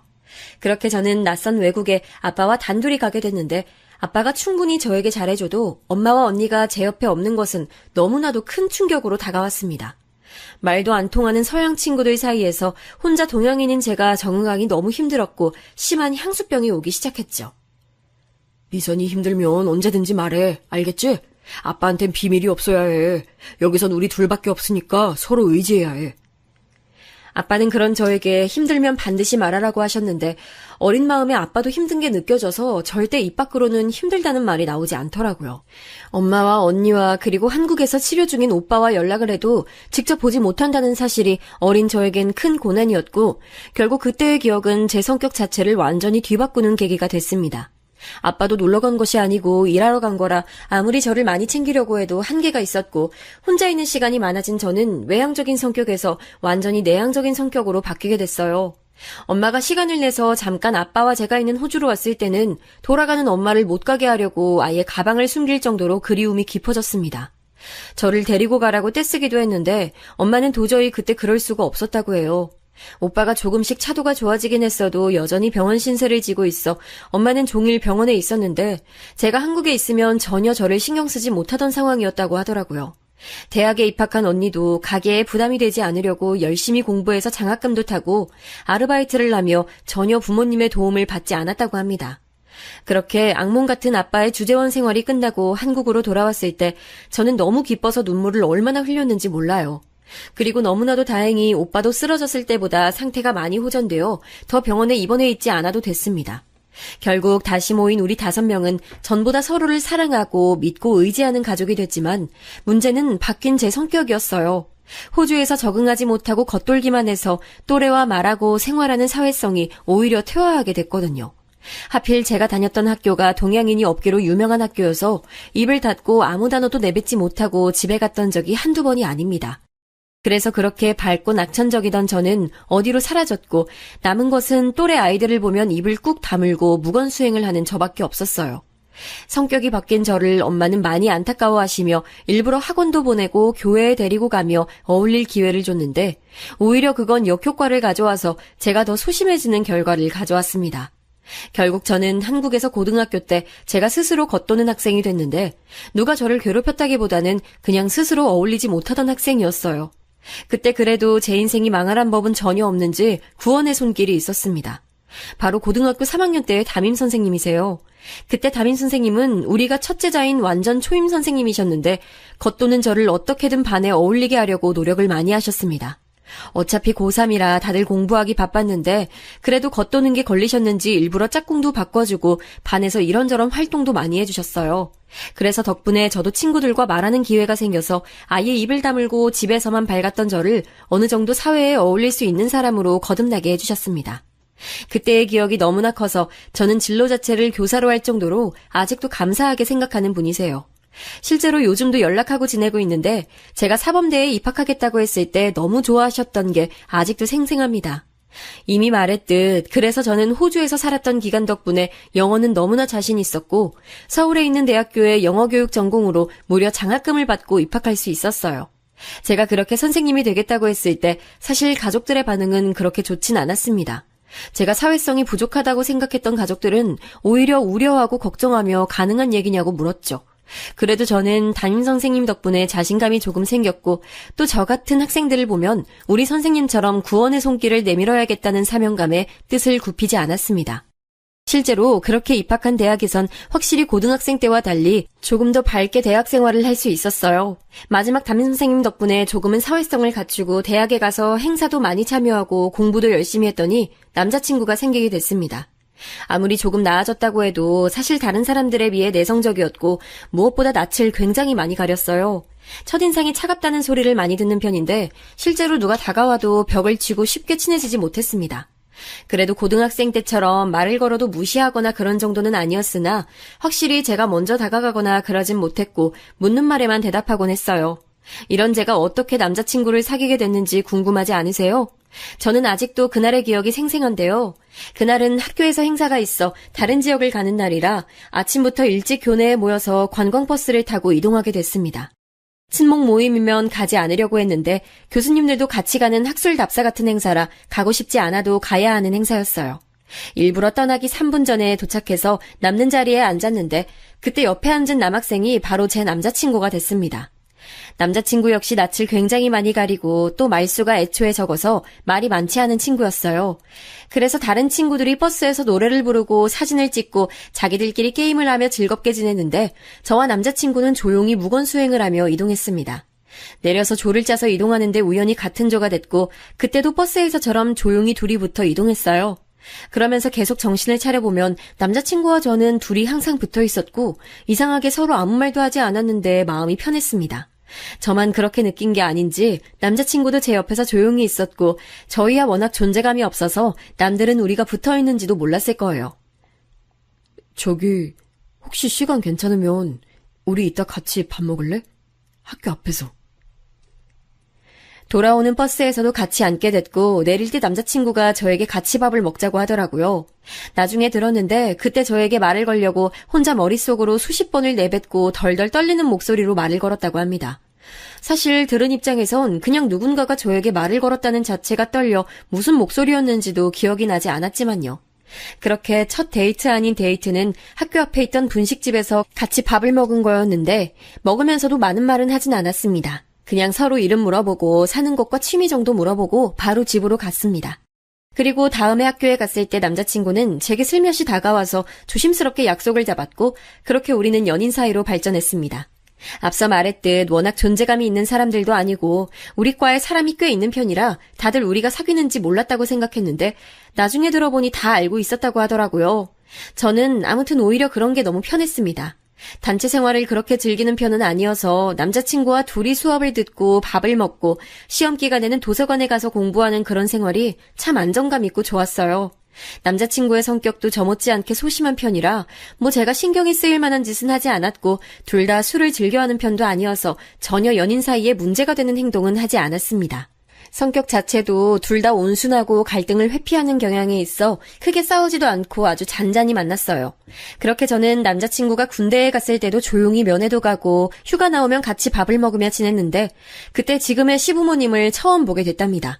그렇게 저는 낯선 외국에 아빠와 단둘이 가게 됐는데 아빠가 충분히 저에게 잘해줘도 엄마와 언니가 제 옆에 없는 것은 너무나도 큰 충격으로 다가왔습니다. 말도 안 통하는 서양 친구들 사이에서 혼자 동양인인 제가 적응하기 너무 힘들었고 심한 향수병이 오기 시작했죠. 미선이 힘들면 언제든지 말해. 알겠지? 아빠한텐 비밀이 없어야 해. 여기선 우리 둘밖에 없으니까 서로 의지해야 해. 아빠는 그런 저에게 힘들면 반드시 말하라고 하셨는데 어린 마음에 아빠도 힘든 게 느껴져서 절대 입 밖으로는 힘들다는 말이 나오지 않더라고요. 엄마와 언니와 그리고 한국에서 치료 중인 오빠와 연락을 해도 직접 보지 못한다는 사실이 어린 저에겐 큰 고난이었고 결국 그때의 기억은 제 성격 자체를 완전히 뒤바꾸는 계기가 됐습니다. 아빠도 놀러 간 것이 아니고 일하러 간 거라 아무리 저를 많이 챙기려고 해도 한계가 있었고 혼자 있는 시간이 많아진 저는 외향적인 성격에서 완전히 내향적인 성격으로 바뀌게 됐어요. 엄마가 시간을 내서 잠깐 아빠와 제가 있는 호주로 왔을 때는 돌아가는 엄마를 못 가게 하려고 아예 가방을 숨길 정도로 그리움이 깊어졌습니다. 저를 데리고 가라고 떼쓰기도 했는데 엄마는 도저히 그때 그럴 수가 없었다고 해요. 오빠가 조금씩 차도가 좋아지긴 했어도 여전히 병원 신세를 지고 있어 엄마는 종일 병원에 있었는데 제가 한국에 있으면 전혀 저를 신경 쓰지 못하던 상황이었다고 하더라고요. 대학에 입학한 언니도 가게에 부담이 되지 않으려고 열심히 공부해서 장학금도 타고 아르바이트를 하며 전혀 부모님의 도움을 받지 않았다고 합니다. 그렇게 악몽 같은 아빠의 주재원 생활이 끝나고 한국으로 돌아왔을 때 저는 너무 기뻐서 눈물을 얼마나 흘렸는지 몰라요. 그리고 너무나도 다행히 오빠도 쓰러졌을 때보다 상태가 많이 호전되어 더 병원에 입원해 있지 않아도 됐습니다. 결국 다시 모인 우리 5명은 전보다 서로를 사랑하고 믿고 의지하는 가족이 됐지만 문제는 바뀐 제 성격이었어요. 호주에서 적응하지 못하고 겉돌기만 해서 또래와 말하고 생활하는 사회성이 오히려 퇴화하게 됐거든요. 하필 제가 다녔던 학교가 동양인이 없기로 유명한 학교여서 입을 닫고 아무 단어도 내뱉지 못하고 집에 갔던 적이 한두 번이 아닙니다. 그래서 그렇게 밝고 낙천적이던 저는 어디로 사라졌고 남은 것은 또래 아이들을 보면 입을 꾹 다물고 무건수행을 하는 저밖에 없었어요. 성격이 바뀐 저를 엄마는 많이 안타까워하시며 일부러 학원도 보내고 교회에 데리고 가며 어울릴 기회를 줬는데 오히려 그건 역효과를 가져와서 제가 더 소심해지는 결과를 가져왔습니다. 결국 저는 한국에서 고등학교 때 제가 스스로 겉도는 학생이 됐는데 누가 저를 괴롭혔다기보다는 그냥 스스로 어울리지 못하던 학생이었어요. 그때 그래도 제 인생이 망할 법은 전혀 없는지 구원의 손길이 있었습니다. 바로 고등학교 3학년 때의 담임 선생님이세요. 그때 담임 선생님은 우리가 첫째자인 완전 초임 선생님이셨는데 겉도는 저를 어떻게든 반에 어울리게 하려고 노력을 많이 하셨습니다. 어차피 고3이라 다들 공부하기 바빴는데 그래도 겉도는 게 걸리셨는지 일부러 짝꿍도 바꿔주고 반에서 이런저런 활동도 많이 해주셨어요. 그래서 덕분에 저도 친구들과 말하는 기회가 생겨서 아예 입을 다물고 집에서만 밝았던 저를 어느 정도 사회에 어울릴 수 있는 사람으로 거듭나게 해주셨습니다. 그때의 기억이 너무나 커서 저는 진로 자체를 교사로 할 정도로 아직도 감사하게 생각하는 분이세요. 실제로 요즘도 연락하고 지내고 있는데 제가 사범대에 입학하겠다고 했을 때 너무 좋아하셨던 게 아직도 생생합니다. 이미 말했듯 그래서 저는 호주에서 살았던 기간 덕분에 영어는 너무나 자신 있었고 서울에 있는 대학교의 영어교육 전공으로 무려 장학금을 받고 입학할 수 있었어요. 제가 그렇게 선생님이 되겠다고 했을 때 사실 가족들의 반응은 그렇게 좋진 않았습니다. 제가 사회성이 부족하다고 생각했던 가족들은 오히려 우려하고 걱정하며 가능한 얘기냐고 물었죠. 그래도 저는 담임 선생님 덕분에 자신감이 조금 생겼고 또 저 같은 학생들을 보면 우리 선생님처럼 구원의 손길을 내밀어야겠다는 사명감에 뜻을 굽히지 않았습니다. 실제로 그렇게 입학한 대학에선 확실히 고등학생 때와 달리 조금 더 밝게 대학 생활을 할 수 있었어요. 마지막 담임 선생님 덕분에 조금은 사회성을 갖추고 대학에 가서 행사도 많이 참여하고 공부도 열심히 했더니 남자친구가 생기게 됐습니다. 아무리 조금 나아졌다고 해도 사실 다른 사람들에 비해 내성적이었고 무엇보다 낯을 굉장히 많이 가렸어요. 첫인상이 차갑다는 소리를 많이 듣는 편인데 실제로 누가 다가와도 벽을 치고 쉽게 친해지지 못했습니다. 그래도 고등학생 때처럼 말을 걸어도 무시하거나 그런 정도는 아니었으나 확실히 제가 먼저 다가가거나 그러진 못했고 묻는 말에만 대답하곤 했어요. 이런 제가 어떻게 남자친구를 사귀게 됐는지 궁금하지 않으세요? 저는 아직도 그날의 기억이 생생한데요. 그날은 학교에서 행사가 있어 다른 지역을 가는 날이라 아침부터 일찍 교내에 모여서 관광버스를 타고 이동하게 됐습니다. 친목 모임이면 가지 않으려고 했는데 교수님들도 같이 가는 학술 답사 같은 행사라 가고 싶지 않아도 가야 하는 행사였어요. 일부러 떠나기 3분 전에 도착해서 남는 자리에 앉았는데 그때 옆에 앉은 남학생이 바로 제 남자친구가 됐습니다. 남자친구 역시 낯을 굉장히 많이 가리고 또 말수가 애초에 적어서 말이 많지 않은 친구였어요. 그래서 다른 친구들이 버스에서 노래를 부르고 사진을 찍고 자기들끼리 게임을 하며 즐겁게 지냈는데 저와 남자친구는 조용히 무건수행을 하며 이동했습니다. 내려서 조를 짜서 이동하는데 우연히 같은 조가 됐고 그때도 버스에서처럼 조용히 둘이 붙어 이동했어요. 그러면서 계속 정신을 차려보면 남자친구와 저는 둘이 항상 붙어 있었고 이상하게 서로 아무 말도 하지 않았는데 마음이 편했습니다. 저만 그렇게 느낀 게 아닌지 남자친구도 제 옆에서 조용히 있었고 저희야 워낙 존재감이 없어서 남들은 우리가 붙어있는지도 몰랐을 거예요. 저기 혹시 시간 괜찮으면 우리 이따 같이 밥 먹을래? 학교 앞에서. 돌아오는 버스에서도 같이 앉게 됐고 내릴 때 남자친구가 저에게 같이 밥을 먹자고 하더라고요. 나중에 들었는데 그때 저에게 말을 걸려고 혼자 머릿속으로 수십 번을 내뱉고 덜덜 떨리는 목소리로 말을 걸었다고 합니다. 사실 들은 입장에선 그냥 누군가가 저에게 말을 걸었다는 자체가 떨려 무슨 목소리였는지도 기억이 나지 않았지만요. 그렇게 첫 데이트 아닌 데이트는 학교 앞에 있던 분식집에서 같이 밥을 먹은 거였는데 먹으면서도 많은 말은 하진 않았습니다. 그냥 서로 이름 물어보고 사는 곳과 취미 정도 물어보고 바로 집으로 갔습니다. 그리고 다음에 학교에 갔을 때 남자친구는 제게 슬며시 다가와서 조심스럽게 약속을 잡았고 그렇게 우리는 연인 사이로 발전했습니다. 앞서 말했듯 워낙 존재감이 있는 사람들도 아니고 우리 과에 사람이 꽤 있는 편이라 다들 우리가 사귀는지 몰랐다고 생각했는데 나중에 들어보니 다 알고 있었다고 하더라고요. 저는 아무튼 오히려 그런 게 너무 편했습니다. 단체 생활을 그렇게 즐기는 편은 아니어서 남자친구와 둘이 수업을 듣고 밥을 먹고 시험 기간에는 도서관에 가서 공부하는 그런 생활이 참 안정감 있고 좋았어요. 남자친구의 성격도 저 못지않게 소심한 편이라 뭐 제가 신경이 쓰일 만한 짓은 하지 않았고 둘 다 술을 즐겨하는 편도 아니어서 전혀 연인 사이에 문제가 되는 행동은 하지 않았습니다. 성격 자체도 둘 다 온순하고 갈등을 회피하는 경향이 있어 크게 싸우지도 않고 아주 잔잔히 만났어요. 그렇게 저는 남자친구가 군대에 갔을 때도 조용히 면회도 가고 휴가 나오면 같이 밥을 먹으며 지냈는데 그때 지금의 시부모님을 처음 보게 됐답니다.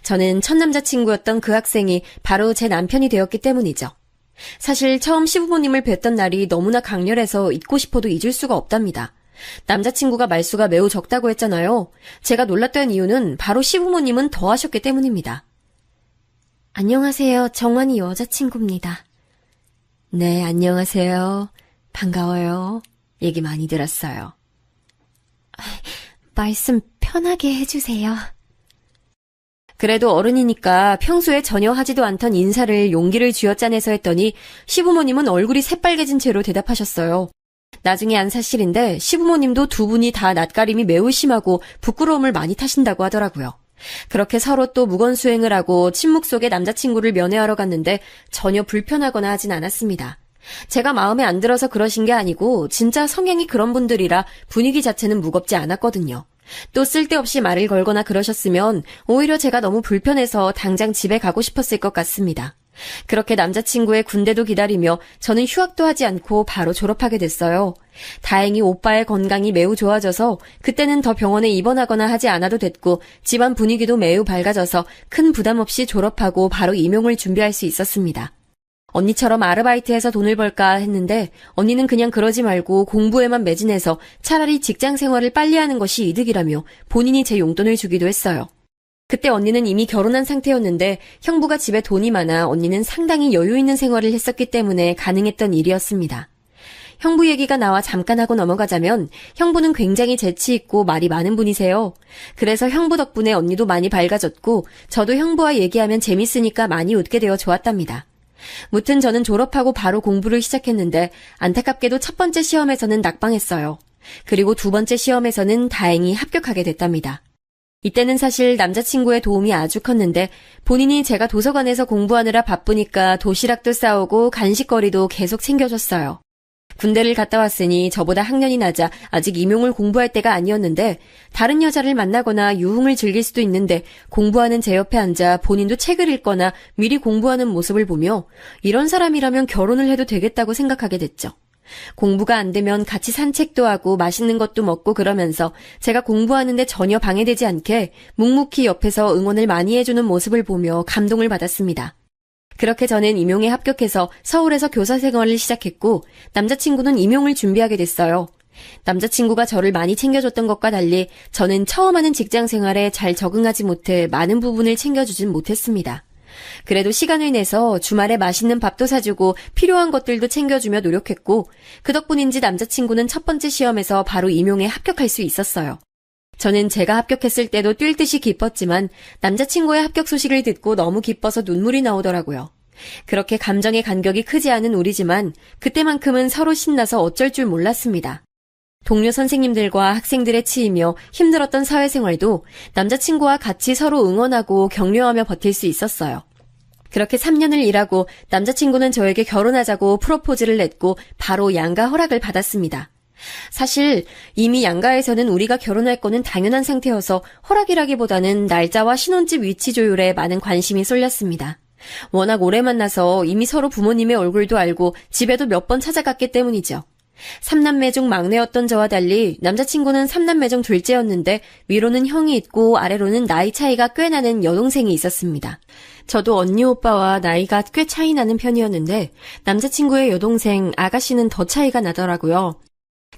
저는 첫 남자친구였던 그 학생이 바로 제 남편이 되었기 때문이죠. 사실 처음 시부모님을 뵀던 날이 너무나 강렬해서 잊고 싶어도 잊을 수가 없답니다. 남자친구가 말수가 매우 적다고 했잖아요. 제가 놀랐던 이유는 바로 시부모님은 더 하셨기 때문입니다. 안녕하세요. 정환이 여자친구입니다. 네, 안녕하세요. 반가워요. 얘기 많이 들었어요. 말씀 편하게 해주세요. 그래도 어른이니까 평소에 전혀 하지도 않던 인사를 용기를 쥐어짜내서 했더니 시부모님은 얼굴이 새빨개진 채로 대답하셨어요. 나중에 안 사실인데 시부모님도 두 분이 다 낯가림이 매우 심하고 부끄러움을 많이 타신다고 하더라고요. 그렇게 서로 또 무건수행을 하고 침묵 속에 남자친구를 면회하러 갔는데 전혀 불편하거나 하진 않았습니다. 제가 마음에 안 들어서 그러신 게 아니고 진짜 성향이 그런 분들이라 분위기 자체는 무겁지 않았거든요. 또 쓸데없이 말을 걸거나 그러셨으면 오히려 제가 너무 불편해서 당장 집에 가고 싶었을 것 같습니다. 그렇게 남자친구의 군대도 기다리며 저는 휴학도 하지 않고 바로 졸업하게 됐어요. 다행히 오빠의 건강이 매우 좋아져서 그때는 더 병원에 입원하거나 하지 않아도 됐고 집안 분위기도 매우 밝아져서 큰 부담 없이 졸업하고 바로 임용을 준비할 수 있었습니다. 언니처럼 아르바이트해서 돈을 벌까 했는데 언니는 그냥 그러지 말고 공부에만 매진해서 차라리 직장 생활을 빨리 하는 것이 이득이라며 본인이 제 용돈을 주기도 했어요. 그때 언니는 이미 결혼한 상태였는데 형부가 집에 돈이 많아 언니는 상당히 여유 있는 생활을 했었기 때문에 가능했던 일이었습니다. 형부 얘기가 나와 잠깐 하고 넘어가자면 형부는 굉장히 재치 있고 말이 많은 분이세요. 그래서 형부 덕분에 언니도 많이 밝아졌고 저도 형부와 얘기하면 재밌으니까 많이 웃게 되어 좋았답니다. 무튼 저는 졸업하고 바로 공부를 시작했는데 안타깝게도 첫 번째 시험에서는 낙방했어요. 그리고 두 번째 시험에서는 다행히 합격하게 됐답니다. 이때는 사실 남자친구의 도움이 아주 컸는데 본인이 제가 도서관에서 공부하느라 바쁘니까 도시락도 싸오고 간식거리도 계속 챙겨줬어요. 군대를 갔다 왔으니 저보다 학년이 낮아 아직 임용을 공부할 때가 아니었는데 다른 여자를 만나거나 유흥을 즐길 수도 있는데 공부하는 제 옆에 앉아 본인도 책을 읽거나 미리 공부하는 모습을 보며 이런 사람이라면 결혼을 해도 되겠다고 생각하게 됐죠. 공부가 안 되면 같이 산책도 하고 맛있는 것도 먹고 그러면서 제가 공부하는데 전혀 방해되지 않게 묵묵히 옆에서 응원을 많이 해주는 모습을 보며 감동을 받았습니다. 그렇게 저는 임용에 합격해서 서울에서 교사 생활을 시작했고 남자친구는 임용을 준비하게 됐어요. 남자친구가 저를 많이 챙겨줬던 것과 달리 저는 처음 하는 직장 생활에 잘 적응하지 못해 많은 부분을 챙겨주진 못했습니다. 그래도 시간을 내서 주말에 맛있는 밥도 사주고 필요한 것들도 챙겨주며 노력했고 그 덕분인지 남자친구는 첫 번째 시험에서 바로 임용에 합격할 수 있었어요. 저는 제가 합격했을 때도 뛸 듯이 기뻤지만 남자친구의 합격 소식을 듣고 너무 기뻐서 눈물이 나오더라고요. 그렇게 감정의 간격이 크지 않은 우리지만 그때만큼은 서로 신나서 어쩔 줄 몰랐습니다. 동료 선생님들과 학생들의 치이며 힘들었던 사회생활도 남자친구와 같이 서로 응원하고 격려하며 버틸 수 있었어요. 그렇게 3년을 일하고 남자친구는 저에게 결혼하자고 프로포즈를 냈고 바로 양가 허락을 받았습니다. 사실 이미 양가에서는 우리가 결혼할 거는 당연한 상태여서 허락이라기보다는 날짜와 신혼집 위치 조율에 많은 관심이 쏠렸습니다. 워낙 오래 만나서 이미 서로 부모님의 얼굴도 알고 집에도 몇 번 찾아갔기 때문이죠. 3남매 중 막내였던 저와 달리 남자친구는 3남매 중 둘째였는데 위로는 형이 있고 아래로는 나이 차이가 꽤 나는 여동생이 있었습니다. 저도 언니 오빠와 나이가 꽤 차이 나는 편이었는데 남자친구의 여동생 아가씨는 더 차이가 나더라고요.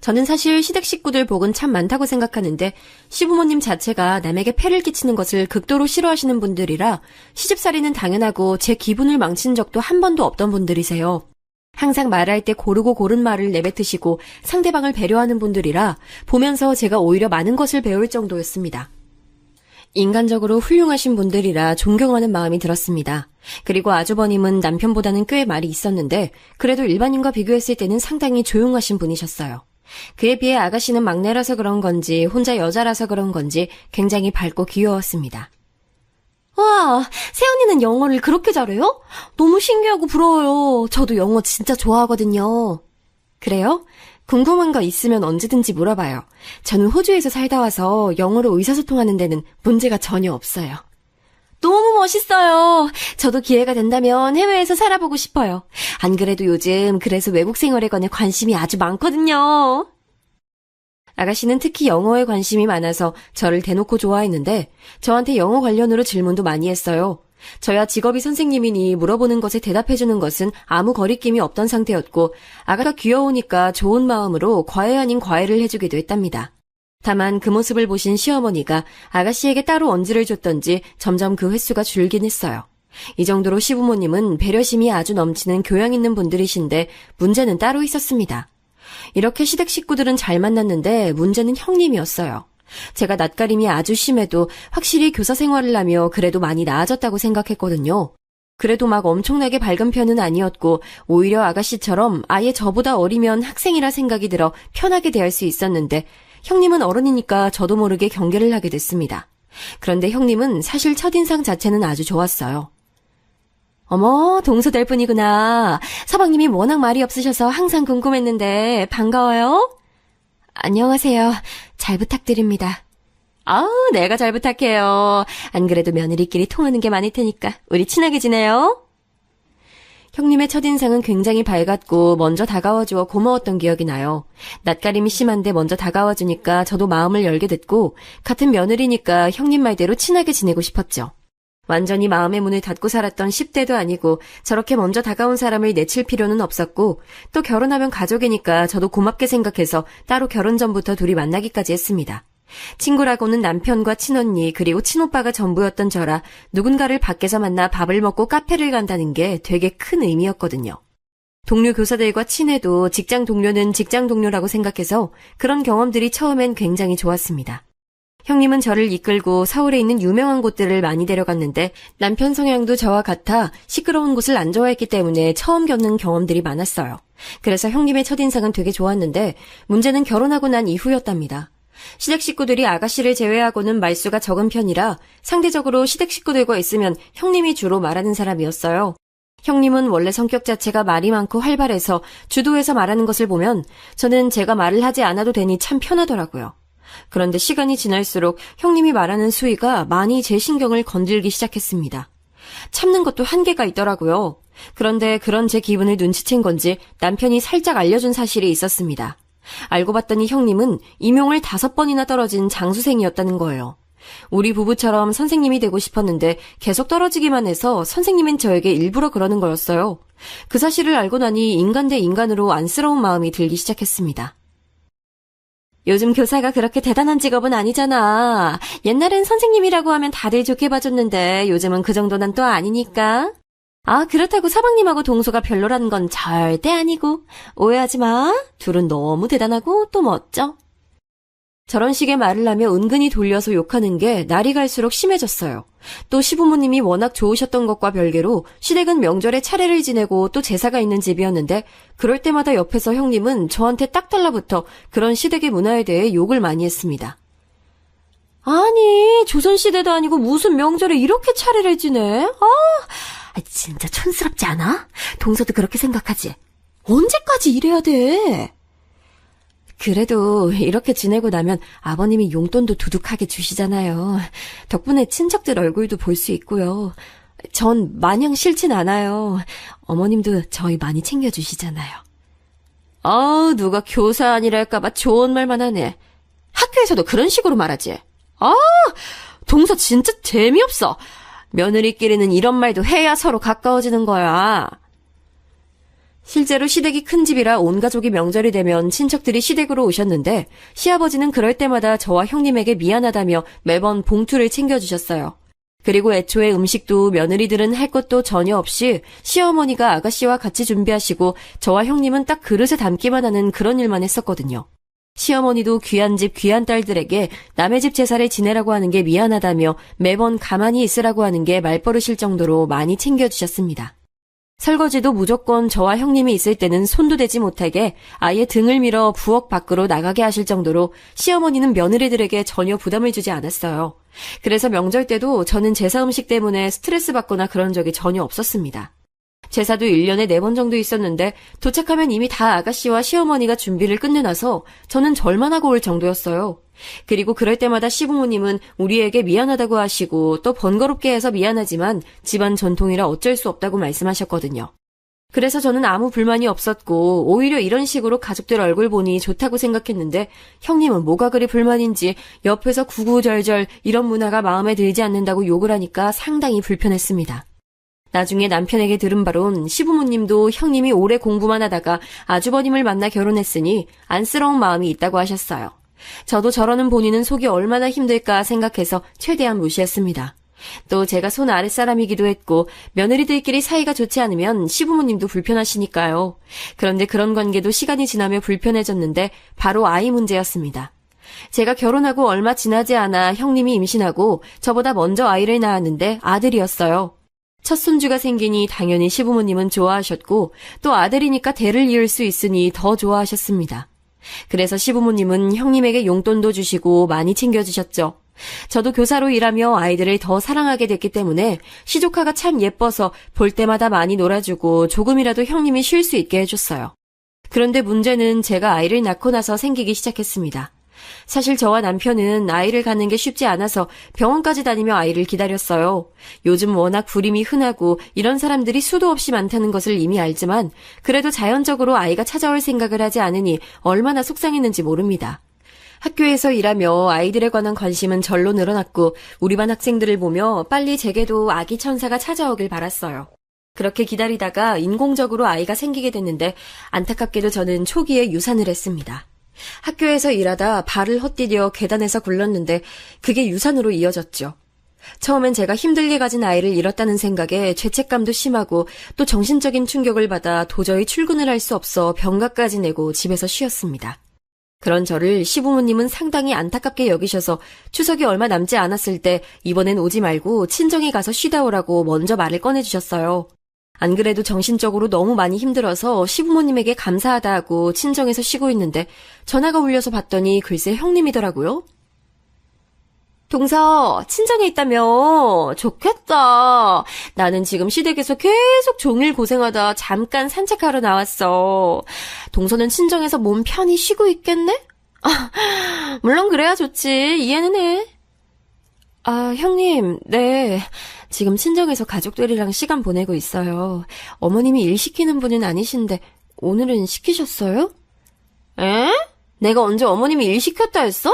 저는 사실 시댁 식구들 복은 참 많다고 생각하는데 시부모님 자체가 남에게 폐를 끼치는 것을 극도로 싫어하시는 분들이라 시집살이는 당연하고 제 기분을 망친 적도 한 번도 없던 분들이세요. 항상 말할 때 고르고 고른 말을 내뱉으시고 상대방을 배려하는 분들이라 보면서 제가 오히려 많은 것을 배울 정도였습니다. 인간적으로 훌륭하신 분들이라 존경하는 마음이 들었습니다. 그리고 아주버님은 남편보다는 꽤 말이 있었는데 그래도 일반인과 비교했을 때는 상당히 조용하신 분이셨어요. 그에 비해 아가씨는 막내라서 그런 건지 혼자 여자라서 그런 건지 굉장히 밝고 귀여웠습니다. 와, 새언니는 영어를 그렇게 잘해요? 너무 신기하고 부러워요. 저도 영어 진짜 좋아하거든요. 그래요? 궁금한 거 있으면 언제든지 물어봐요. 저는 호주에서 살다 와서 영어로 의사소통하는 데는 문제가 전혀 없어요. 너무 멋있어요. 저도 기회가 된다면 해외에서 살아보고 싶어요. 안 그래도 요즘 그래서 외국 생활에 관해 관심이 아주 많거든요. 아가씨는 특히 영어에 관심이 많아서 저를 대놓고 좋아했는데 저한테 영어 관련으로 질문도 많이 했어요. 저야 직업이 선생님이니 물어보는 것에 대답해주는 것은 아무 거리낌이 없던 상태였고 아가가 귀여우니까 좋은 마음으로 과외 아닌 과외를 해주기도 했답니다. 다만 그 모습을 보신 시어머니가 아가씨에게 따로 언지를 줬던지 점점 그 횟수가 줄긴 했어요. 이 정도로 시부모님은 배려심이 아주 넘치는 교양 있는 분들이신데 문제는 따로 있었습니다. 이렇게 시댁 식구들은 잘 만났는데 문제는 형님이었어요. 제가 낯가림이 아주 심해도 확실히 교사 생활을 하며 그래도 많이 나아졌다고 생각했거든요. 그래도 막 엄청나게 밝은 편은 아니었고 오히려 아가씨처럼 아예 저보다 어리면 학생이라 생각이 들어 편하게 대할 수 있었는데 형님은 어른이니까 저도 모르게 경계를 하게 됐습니다. 그런데 형님은 사실 첫인상 자체는 아주 좋았어요. 어머, 동서될 뿐이구나. 서방님이 워낙 말이 없으셔서 항상 궁금했는데 반가워요. 안녕하세요. 잘 부탁드립니다. 아우, 내가 잘 부탁해요. 안 그래도 며느리끼리 통하는 게 많을 테니까 우리 친하게 지내요. 형님의 첫인상은 굉장히 밝았고 먼저 다가와주어 고마웠던 기억이 나요. 낯가림이 심한데 먼저 다가와주니까 저도 마음을 열게 됐고 같은 며느리니까 형님 말대로 친하게 지내고 싶었죠. 완전히 마음의 문을 닫고 살았던 10대도 아니고 저렇게 먼저 다가온 사람을 내칠 필요는 없었고 또 결혼하면 가족이니까 저도 고맙게 생각해서 따로 결혼 전부터 둘이 만나기까지 했습니다. 친구라고는 남편과 친언니 그리고 친오빠가 전부였던 저라 누군가를 밖에서 만나 밥을 먹고 카페를 간다는 게 되게 큰 의미였거든요. 동료 교사들과 친해도 직장 동료는 직장 동료라고 생각해서 그런 경험들이 처음엔 굉장히 좋았습니다. 형님은 저를 이끌고 서울에 있는 유명한 곳들을 많이 데려갔는데 남편 성향도 저와 같아 시끄러운 곳을 안 좋아했기 때문에 처음 겪는 경험들이 많았어요. 그래서 형님의 첫인상은 되게 좋았는데 문제는 결혼하고 난 이후였답니다. 시댁 식구들이 아가씨를 제외하고는 말수가 적은 편이라 상대적으로 시댁 식구들과 있으면 형님이 주로 말하는 사람이었어요. 형님은 원래 성격 자체가 말이 많고 활발해서 주도해서 말하는 것을 보면 저는 제가 말을 하지 않아도 되니 참 편하더라고요. 그런데 시간이 지날수록 형님이 말하는 수위가 많이 제 신경을 건들기 시작했습니다. 참는 것도 한계가 있더라고요. 그런데 그런 제 기분을 눈치챈 건지 남편이 살짝 알려준 사실이 있었습니다. 알고 봤더니 형님은 임용을 5번이나 떨어진 장수생이었다는 거예요. 우리 부부처럼 선생님이 되고 싶었는데 계속 떨어지기만 해서 선생님은 저에게 일부러 그러는 거였어요. 그 사실을 알고 나니 인간 대 인간으로 안쓰러운 마음이 들기 시작했습니다. 요즘 교사가 그렇게 대단한 직업은 아니잖아. 옛날엔 선생님이라고 하면 다들 좋게 봐줬는데 요즘은 그 정도는 또 아니니까. 아, 그렇다고 서방님하고 동서가 별로라는 건 절대 아니고. 오해하지 마. 둘은 너무 대단하고 또 멋져. 저런 식의 말을 하며 은근히 돌려서 욕하는 게 날이 갈수록 심해졌어요. 또 시부모님이 워낙 좋으셨던 것과 별개로 시댁은 명절에 차례를 지내고 또 제사가 있는 집이었는데 그럴 때마다 옆에서 형님은 저한테 딱 달라붙어 그런 시댁의 문화에 대해 욕을 많이 했습니다. 아니, 조선시대도 아니고 무슨 명절에 이렇게 차례를 지내? 진짜 촌스럽지 않아? 동서도 그렇게 생각하지? 언제까지 이래야 돼? 그래도 이렇게 지내고 나면 아버님이 용돈도 두둑하게 주시잖아요. 덕분에 친척들 얼굴도 볼 수 있고요. 전 마냥 싫진 않아요. 어머님도 저희 많이 챙겨주시잖아요. 누가 교사 아니랄까봐 좋은 말만 하네. 학교에서도 그런 식으로 말하지. 동서 진짜 재미없어. 며느리끼리는 이런 말도 해야 서로 가까워지는 거야. 실제로 시댁이 큰 집이라 온 가족이 명절이 되면 친척들이 시댁으로 오셨는데 시아버지는 그럴 때마다 저와 형님에게 미안하다며 매번 봉투를 챙겨주셨어요. 그리고 애초에 음식도 며느리들은 할 것도 전혀 없이 시어머니가 아가씨와 같이 준비하시고 저와 형님은 딱 그릇에 담기만 하는 그런 일만 했었거든요. 시어머니도 귀한 집 귀한 딸들에게 남의 집 제사를 지내라고 하는 게 미안하다며 매번 가만히 있으라고 하는 게 말버릇일 정도로 많이 챙겨주셨습니다. 설거지도 무조건 저와 형님이 있을 때는 손도 대지 못하게 아예 등을 밀어 부엌 밖으로 나가게 하실 정도로 시어머니는 며느리들에게 전혀 부담을 주지 않았어요. 그래서 명절 때도 저는 제사 음식 때문에 스트레스 받거나 그런 적이 전혀 없었습니다. 제사도 1년에 4번 정도 있었는데 도착하면 이미 다 아가씨와 시어머니가 준비를 끝내놔서 저는 절만 하고 올 정도였어요. 그리고 그럴 때마다 시부모님은 우리에게 미안하다고 하시고 또 번거롭게 해서 미안하지만 집안 전통이라 어쩔 수 없다고 말씀하셨거든요. 그래서 저는 아무 불만이 없었고 오히려 이런 식으로 가족들 얼굴 보니 좋다고 생각했는데 형님은 뭐가 그리 불만인지 옆에서 구구절절 이런 문화가 마음에 들지 않는다고 욕을 하니까 상당히 불편했습니다. 나중에 남편에게 들은 바론 시부모님도 형님이 오래 공부만 하다가 아주버님을 만나 결혼했으니 안쓰러운 마음이 있다고 하셨어요. 저도 저러는 본인은 속이 얼마나 힘들까 생각해서 최대한 무시했습니다. 또 제가 손 아랫사람이기도 했고 며느리들끼리 사이가 좋지 않으면 시부모님도 불편하시니까요. 그런데 그런 관계도 시간이 지나며 불편해졌는데 바로 아이 문제였습니다. 제가 결혼하고 얼마 지나지 않아 형님이 임신하고 저보다 먼저 아이를 낳았는데 아들이었어요. 첫 손주가 생기니 당연히 시부모님은 좋아하셨고 또 아들이니까 대를 이을 수 있으니 더 좋아하셨습니다. 그래서 시부모님은 형님에게 용돈도 주시고 많이 챙겨주셨죠. 저도 교사로 일하며 아이들을 더 사랑하게 됐기 때문에 시조카가 참 예뻐서 볼 때마다 많이 놀아주고 조금이라도 형님이 쉴 수 있게 해줬어요. 그런데 문제는 제가 아이를 낳고 나서 생기기 시작했습니다. 사실 저와 남편은 아이를 갖는 게 쉽지 않아서 병원까지 다니며 아이를 기다렸어요. 요즘 워낙 불임이 흔하고 이런 사람들이 수도 없이 많다는 것을 이미 알지만 그래도 자연적으로 아이가 찾아올 생각을 하지 않으니 얼마나 속상했는지 모릅니다. 학교에서 일하며 아이들에 관한 관심은 절로 늘어났고 우리 반 학생들을 보며 빨리 제게도 아기 천사가 찾아오길 바랐어요. 그렇게 기다리다가 인공적으로 아이가 생기게 됐는데 안타깝게도 저는 초기에 유산을 했습니다. 학교에서 일하다 발을 헛디뎌 계단에서 굴렀는데 그게 유산으로 이어졌죠. 처음엔 제가 힘들게 가진 아이를 잃었다는 생각에 죄책감도 심하고 또 정신적인 충격을 받아 도저히 출근을 할 수 없어 병가까지 내고 집에서 쉬었습니다. 그런 저를 시부모님은 상당히 안타깝게 여기셔서 추석이 얼마 남지 않았을 때 이번엔 오지 말고 친정에 가서 쉬다 오라고 먼저 말을 꺼내주셨어요. 안 그래도 정신적으로 너무 많이 힘들어서 시부모님에게 감사하다 하고 친정에서 쉬고 있는데 전화가 울려서 봤더니 글쎄 형님이더라고요. 동서, 친정에 있다며? 좋겠다. 나는 지금 시댁에서 계속 종일 고생하다 잠깐 산책하러 나왔어. 동서는 친정에서 몸 편히 쉬고 있겠네? 물론 그래야 좋지. 이해는 해. 형님, 네. 지금 친정에서 가족들이랑 시간 보내고 있어요. 어머님이 일 시키는 분은 아니신데 오늘은 시키셨어요? 에? 내가 언제 어머님이 일 시켰다 했어?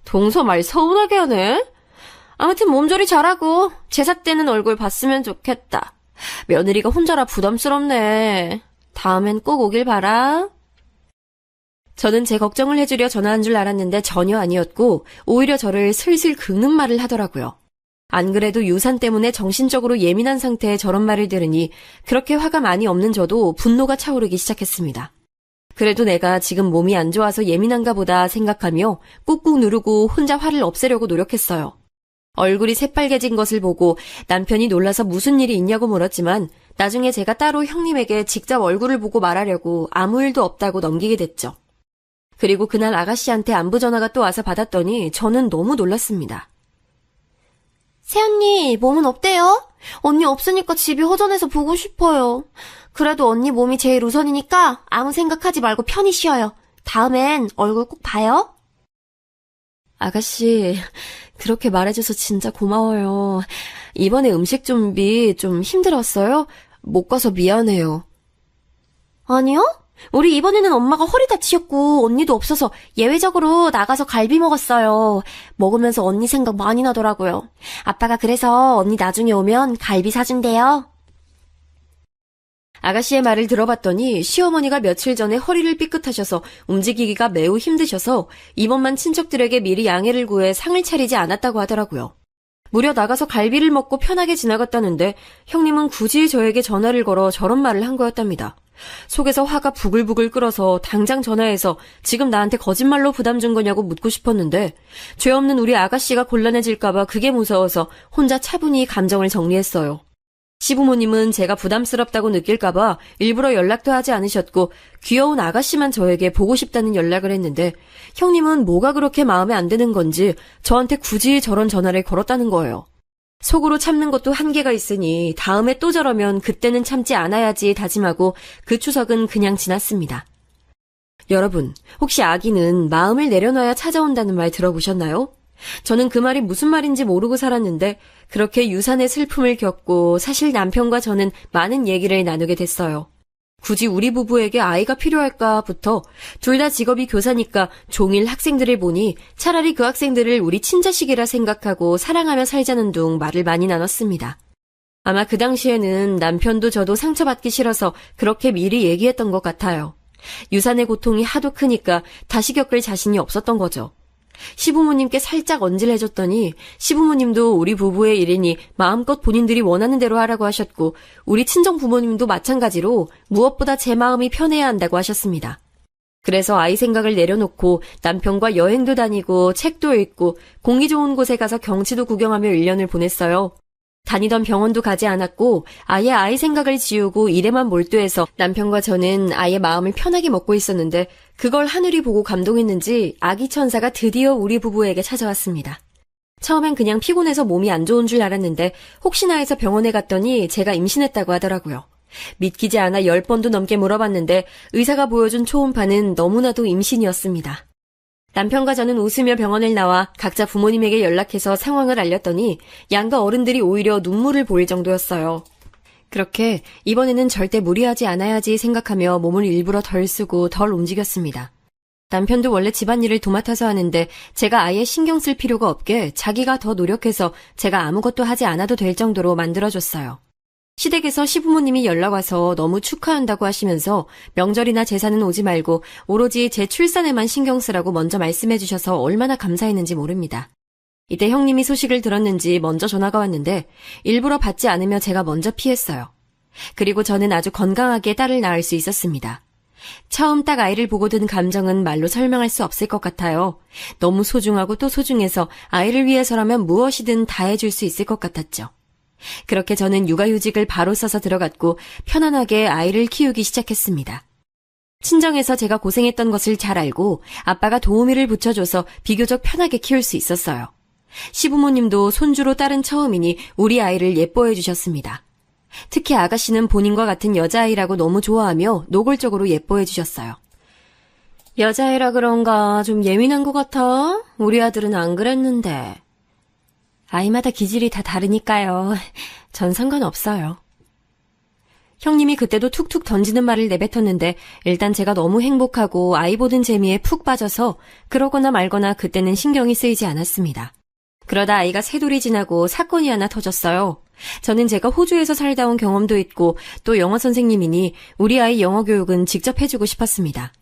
동서 말 서운하게 하네. 아무튼 몸조리 잘하고 제사 때는 얼굴 봤으면 좋겠다. 며느리가 혼자라 부담스럽네. 다음엔 꼭 오길 바라. 저는 제 걱정을 해주려 전화한 줄 알았는데 전혀 아니었고 오히려 저를 슬슬 긁는 말을 하더라고요. 안 그래도 유산 때문에 정신적으로 예민한 상태에 저런 말을 들으니 그렇게 화가 많이 없는 저도 분노가 차오르기 시작했습니다. 그래도 내가 지금 몸이 안 좋아서 예민한가 보다 생각하며 꾹꾹 누르고 혼자 화를 없애려고 노력했어요. 얼굴이 새빨개진 것을 보고 남편이 놀라서 무슨 일이 있냐고 물었지만 나중에 제가 따로 형님에게 직접 얼굴을 보고 말하려고 아무 일도 없다고 넘기게 됐죠. 그리고 그날 아가씨한테 안부 전화가 또 와서 받았더니 저는 너무 놀랐습니다. 새언니, 몸은 어때요? 언니 없으니까 집이 허전해서 보고 싶어요. 그래도 언니 몸이 제일 우선이니까 아무 생각하지 말고 편히 쉬어요. 다음엔 얼굴 꼭 봐요. 아가씨, 그렇게 말해줘서 진짜 고마워요. 이번에 음식 준비 좀 힘들었어요? 못 가서 미안해요. 아니요? 우리 이번에는 엄마가 허리 다치셨고 언니도 없어서 예외적으로 나가서 갈비 먹었어요. 먹으면서 언니 생각 많이 나더라고요. 아빠가 그래서 언니 나중에 오면 갈비 사준대요. 아가씨의 말을 들어봤더니 시어머니가 며칠 전에 허리를 삐끗하셔서 움직이기가 매우 힘드셔서 이번만 친척들에게 미리 양해를 구해 상을 차리지 않았다고 하더라고요. 무려 나가서 갈비를 먹고 편하게 지나갔다는데 형님은 굳이 저에게 전화를 걸어 저런 말을 한 거였답니다. 속에서 화가 부글부글 끓어서 당장 전화해서 지금 나한테 거짓말로 부담 준 거냐고 묻고 싶었는데 죄 없는 우리 아가씨가 곤란해질까봐 그게 무서워서 혼자 차분히 감정을 정리했어요. 시부모님은 제가 부담스럽다고 느낄까봐 일부러 연락도 하지 않으셨고 귀여운 아가씨만 저에게 보고 싶다는 연락을 했는데 형님은 뭐가 그렇게 마음에 안 드는 건지 저한테 굳이 저런 전화를 걸었다는 거예요. 속으로 참는 것도 한계가 있으니 다음에 또 저러면 그때는 참지 않아야지 다짐하고 그 추석은 그냥 지났습니다. 여러분, 혹시 아기는 마음을 내려놔야 찾아온다는 말 들어보셨나요? 저는 그 말이 무슨 말인지 모르고 살았는데 그렇게 유산의 슬픔을 겪고 사실 남편과 저는 많은 얘기를 나누게 됐어요. 굳이 우리 부부에게 아이가 필요할까부터 둘 다 직업이 교사니까 종일 학생들을 보니 차라리 그 학생들을 우리 친자식이라 생각하고 사랑하며 살자는 둥 말을 많이 나눴습니다. 아마 그 당시에는 남편도 저도 상처받기 싫어서 그렇게 미리 얘기했던 것 같아요. 유산의 고통이 하도 크니까 다시 겪을 자신이 없었던 거죠. 시부모님께 살짝 언질해줬더니 시부모님도 우리 부부의 일이니 마음껏 본인들이 원하는 대로 하라고 하셨고 우리 친정 부모님도 마찬가지로 무엇보다 제 마음이 편해야 한다고 하셨습니다. 그래서 아이 생각을 내려놓고 남편과 여행도 다니고 책도 읽고 공기 좋은 곳에 가서 경치도 구경하며 1년을 보냈어요. 다니던 병원도 가지 않았고 아예 아이 생각을 지우고 일에만 몰두해서 남편과 저는 아이의 마음을 편하게 먹고 있었는데 그걸 하늘이 보고 감동했는지 아기 천사가 드디어 우리 부부에게 찾아왔습니다. 처음엔 그냥 피곤해서 몸이 안 좋은 줄 알았는데 혹시나 해서 병원에 갔더니 제가 임신했다고 하더라고요. 믿기지 않아 10번도 넘게 물어봤는데 의사가 보여준 초음파는 너무나도 임신이었습니다. 남편과 저는 웃으며 병원을 나와 각자 부모님에게 연락해서 상황을 알렸더니 양가 어른들이 오히려 눈물을 보일 정도였어요. 그렇게 이번에는 절대 무리하지 않아야지 생각하며 몸을 일부러 덜 쓰고 덜 움직였습니다. 남편도 원래 집안일을 도맡아서 하는데 제가 아예 신경 쓸 필요가 없게 자기가 더 노력해서 제가 아무것도 하지 않아도 될 정도로 만들어줬어요. 시댁에서 시부모님이 연락와서 너무 축하한다고 하시면서 명절이나 제사는 오지 말고 오로지 제 출산에만 신경 쓰라고 먼저 말씀해 주셔서 얼마나 감사했는지 모릅니다. 이때 형님이 소식을 들었는지 먼저 전화가 왔는데 일부러 받지 않으며 제가 먼저 피했어요. 그리고 저는 아주 건강하게 딸을 낳을 수 있었습니다. 처음 딱 아이를 보고 든 감정은 말로 설명할 수 없을 것 같아요. 너무 소중하고 또 소중해서 아이를 위해서라면 무엇이든 다 해줄 수 있을 것 같았죠. 그렇게 저는 육아휴직을 바로 써서 들어갔고 편안하게 아이를 키우기 시작했습니다. 친정에서 제가 고생했던 것을 잘 알고 아빠가 도우미를 붙여줘서 비교적 편하게 키울 수 있었어요. 시부모님도 손주로 딸은 처음이니 우리 아이를 예뻐해 주셨습니다. 특히 아가씨는 본인과 같은 여자아이라고 너무 좋아하며 노골적으로 예뻐해 주셨어요. 여자애라 그런가 좀 예민한 것 같아? 우리 아들은 안 그랬는데. 아이마다 기질이 다 다르니까요. 전 상관없어요. 형님이 그때도 툭툭 던지는 말을 내뱉었는데 일단 제가 너무 행복하고 아이 보는 재미에 푹 빠져서 그러거나 말거나 그때는 신경이 쓰이지 않았습니다. 그러다 아이가 세 돌이 지나고 사건이 하나 터졌어요. 저는 제가 호주에서 살다 온 경험도 있고 또 영어 선생님이니 우리 아이 영어 교육은 직접 해주고 싶었습니다.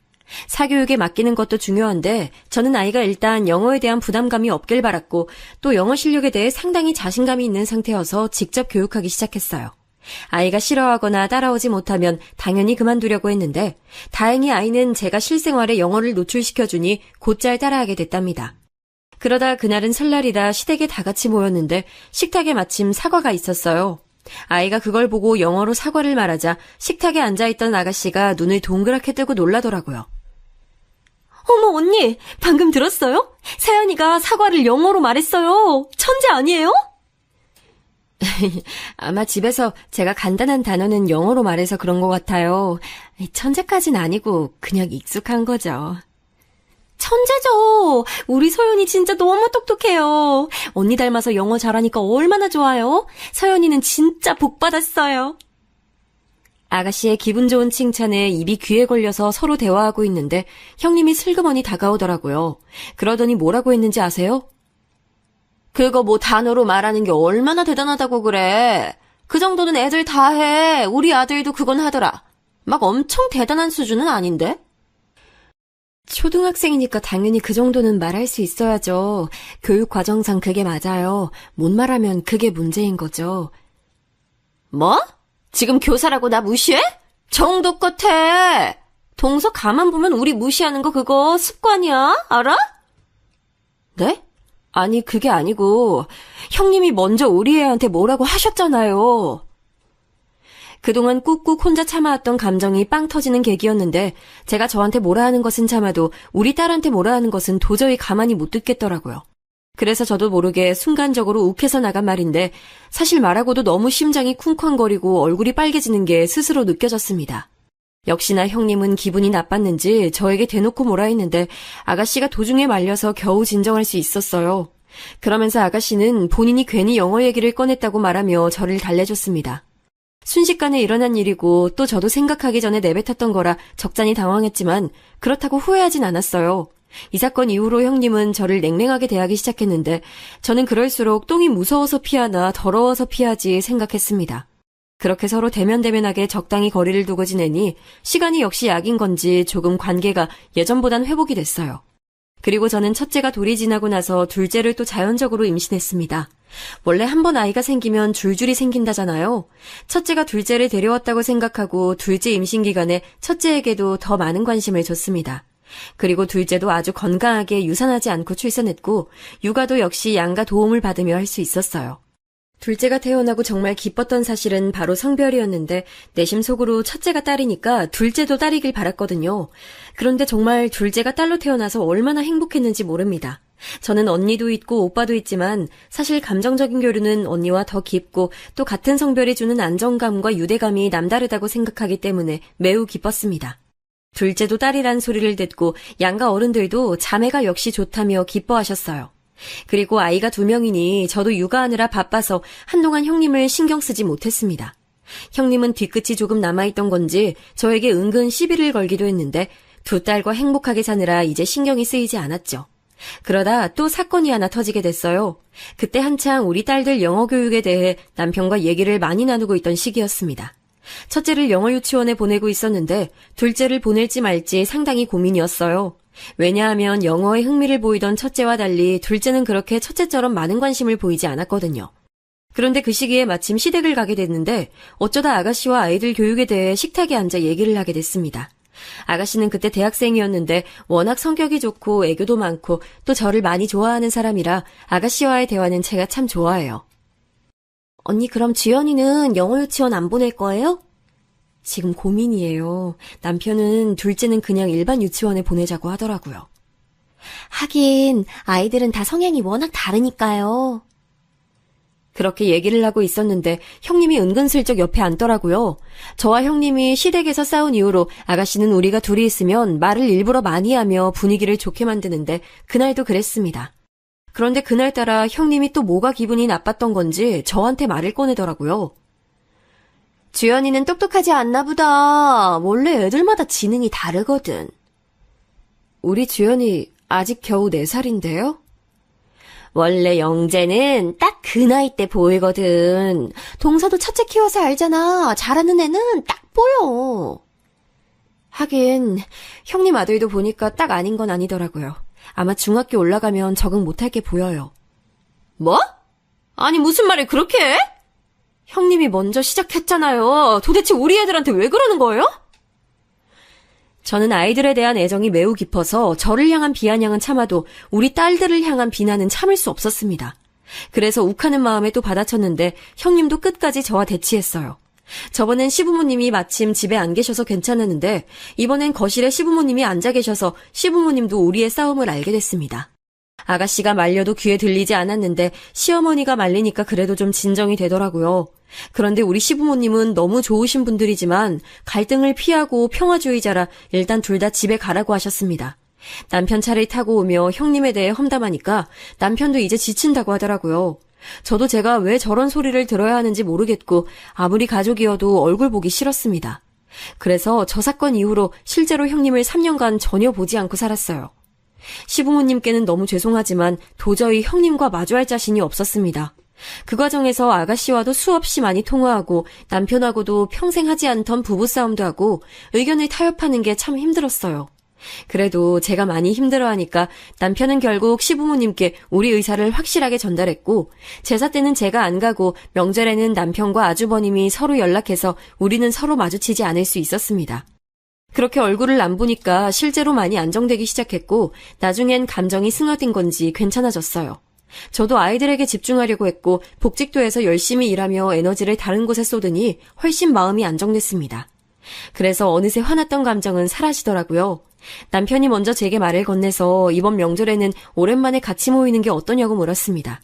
사교육에 맡기는 것도 중요한데 저는 아이가 일단 영어에 대한 부담감이 없길 바랐고 또 영어 실력에 대해 상당히 자신감이 있는 상태여서 직접 교육하기 시작했어요. 아이가 싫어하거나 따라오지 못하면 당연히 그만두려고 했는데 다행히 아이는 제가 실생활에 영어를 노출시켜주니 곧잘 따라하게 됐답니다. 그러다 그날은 설날이라 시댁에 다 같이 모였는데 식탁에 마침 사과가 있었어요. 아이가 그걸 보고 영어로 사과를 말하자 식탁에 앉아있던 아가씨가 눈을 동그랗게 뜨고 놀라더라고요. 어머 언니, 방금 들었어요? 세연이가 사과를 영어로 말했어요. 천재 아니에요? 아마 집에서 제가 간단한 단어는 영어로 말해서 그런 것 같아요. 천재까진 아니고 그냥 익숙한 거죠. 천재죠. 우리 서연이 진짜 너무 똑똑해요. 언니 닮아서 영어 잘하니까 얼마나 좋아요. 서연이는 진짜 복 받았어요. 아가씨의 기분 좋은 칭찬에 입이 귀에 걸려서 서로 대화하고 있는데 형님이 슬그머니 다가오더라고요. 그러더니 뭐라고 했는지 아세요? 그거 뭐 단어로 말하는 게 얼마나 대단하다고 그래. 그 정도는 애들 다 해. 우리 아들도 그건 하더라. 막 엄청 대단한 수준은 아닌데? 초등학생이니까 당연히 그 정도는 말할 수 있어야죠. 교육 과정상 그게 맞아요. 못 말하면 그게 문제인 거죠. 뭐? 지금 교사라고 나 무시해? 정도껏 해. 동서 가만 보면 우리 무시하는 거 그거 습관이야. 알아? 네? 아니 그게 아니고 형님이 먼저 우리 애한테 뭐라고 하셨잖아요. 그동안 꾹꾹 혼자 참아왔던 감정이 빵 터지는 계기였는데 제가 저한테 뭐라 하는 것은 참아도 우리 딸한테 뭐라 하는 것은 도저히 가만히 못 듣겠더라고요. 그래서 저도 모르게 순간적으로 욱해서 나간 말인데 사실 말하고도 너무 심장이 쿵쾅거리고 얼굴이 빨개지는 게 스스로 느껴졌습니다. 역시나 형님은 기분이 나빴는지 저에게 대놓고 뭐라 했는데 아가씨가 도중에 말려서 겨우 진정할 수 있었어요. 그러면서 아가씨는 본인이 괜히 영어 얘기를 꺼냈다고 말하며 저를 달래줬습니다. 순식간에 일어난 일이고 또 저도 생각하기 전에 내뱉었던 거라 적잖이 당황했지만 그렇다고 후회하진 않았어요. 이 사건 이후로 형님은 저를 냉랭하게 대하기 시작했는데 저는 그럴수록 똥이 무서워서 피하나 더러워서 피하지 생각했습니다. 그렇게 서로 대면대면하게 적당히 거리를 두고 지내니 시간이 역시 약인 건지 조금 관계가 예전보단 회복이 됐어요. 그리고 저는 첫째가 돌이 지나고 나서 둘째를 또 자연적으로 임신했습니다. 원래 한 번 아이가 생기면 줄줄이 생긴다잖아요. 첫째가 둘째를 데려왔다고 생각하고 둘째 임신 기간에 첫째에게도 더 많은 관심을 줬습니다. 그리고 둘째도 아주 건강하게 유산하지 않고 출산했고 육아도 역시 양가 도움을 받으며 할 수 있었어요. 둘째가 태어나고 정말 기뻤던 사실은 바로 성별이었는데 내심 속으로 첫째가 딸이니까 둘째도 딸이길 바랐거든요. 그런데 정말 둘째가 딸로 태어나서 얼마나 행복했는지 모릅니다. 저는 언니도 있고 오빠도 있지만 사실 감정적인 교류는 언니와 더 깊고 또 같은 성별이 주는 안정감과 유대감이 남다르다고 생각하기 때문에 매우 기뻤습니다. 둘째도 딸이란 소리를 듣고 양가 어른들도 자매가 역시 좋다며 기뻐하셨어요. 그리고 아이가 2명이니 저도 육아하느라 바빠서 한동안 형님을 신경 쓰지 못했습니다. 형님은 뒤끝이 조금 남아있던 건지 저에게 은근 시비를 걸기도 했는데 두 딸과 행복하게 사느라 이제 신경이 쓰이지 않았죠. 그러다 또 사건이 하나 터지게 됐어요. 그때 한창 우리 딸들 영어 교육에 대해 남편과 얘기를 많이 나누고 있던 시기였습니다. 첫째를 영어 유치원에 보내고 있었는데 둘째를 보낼지 말지 상당히 고민이었어요. 왜냐하면 영어에 흥미를 보이던 첫째와 달리 둘째는 그렇게 첫째처럼 많은 관심을 보이지 않았거든요. 그런데 그 시기에 마침 시댁을 가게 됐는데 어쩌다 아가씨와 아이들 교육에 대해 식탁에 앉아 얘기를 하게 됐습니다. 아가씨는 그때 대학생이었는데 워낙 성격이 좋고 애교도 많고 또 저를 많이 좋아하는 사람이라 아가씨와의 대화는 제가 참 좋아해요. 언니 그럼 주연이는 영어 유치원 안 보낼 거예요? 지금 고민이에요. 남편은 둘째는 그냥 일반 유치원에 보내자고 하더라고요. 하긴 아이들은 다 성향이 워낙 다르니까요. 그렇게 얘기를 하고 있었는데 형님이 은근슬쩍 옆에 앉더라고요. 저와 형님이 시댁에서 싸운 이후로 아가씨는 우리가 둘이 있으면 말을 일부러 많이 하며 분위기를 좋게 만드는데 그날도 그랬습니다. 그런데 그날따라 형님이 또 뭐가 기분이 나빴던 건지 저한테 말을 꺼내더라고요. 주연이는 똑똑하지 않나 보다. 원래 애들마다 지능이 다르거든. 우리 주연이 아직 겨우 4살인데요? 원래 영재는 딱 그 나이 때 보이거든. 동서도 첫째 키워서 알잖아. 잘하는 애는 딱 보여. 하긴 형님 아들도 보니까 딱 아닌 건 아니더라고요. 아마 중학교 올라가면 적응 못할 게 보여요. 뭐? 아니 무슨 말을 그렇게 해? 형님이 먼저 시작했잖아요. 도대체 우리 애들한테 왜 그러는 거예요? 저는 아이들에 대한 애정이 매우 깊어서 저를 향한 비아냥은 참아도 우리 딸들을 향한 비난은 참을 수 없었습니다. 그래서 욱하는 마음에 또 받아쳤는데 형님도 끝까지 저와 대치했어요. 저번엔 시부모님이 마침 집에 안 계셔서 괜찮았는데 이번엔 거실에 시부모님이 앉아 계셔서 시부모님도 우리의 싸움을 알게 됐습니다. 아가씨가 말려도 귀에 들리지 않았는데 시어머니가 말리니까 그래도 좀 진정이 되더라고요. 그런데 우리 시부모님은 너무 좋으신 분들이지만 갈등을 피하고 평화주의자라 일단 둘 다 집에 가라고 하셨습니다. 남편 차를 타고 오며 형님에 대해 험담하니까 남편도 이제 지친다고 하더라고요. 저도 제가 왜 저런 소리를 들어야 하는지 모르겠고 아무리 가족이어도 얼굴 보기 싫었습니다. 그래서 저 사건 이후로 실제로 형님을 3년간 전혀 보지 않고 살았어요. 시부모님께는 너무 죄송하지만 도저히 형님과 마주할 자신이 없었습니다. 그 과정에서 아가씨와도 수없이 많이 통화하고 남편하고도 평생 하지 않던 부부싸움도 하고 의견을 타협하는 게 참 힘들었어요. 그래도 제가 많이 힘들어하니까 남편은 결국 시부모님께 우리 의사를 확실하게 전달했고 제사 때는 제가 안 가고 명절에는 남편과 아주버님이 서로 연락해서 우리는 서로 마주치지 않을 수 있었습니다. 그렇게 얼굴을 안 보니까 실제로 많이 안정되기 시작했고 나중엔 감정이 승화된 건지 괜찮아졌어요. 저도 아이들에게 집중하려고 했고 복직도에서 열심히 일하며 에너지를 다른 곳에 쏟으니 훨씬 마음이 안정됐습니다. 그래서 어느새 화났던 감정은 사라지더라고요. 남편이 먼저 제게 말을 건네서 이번 명절에는 오랜만에 같이 모이는 게 어떠냐고 물었습니다.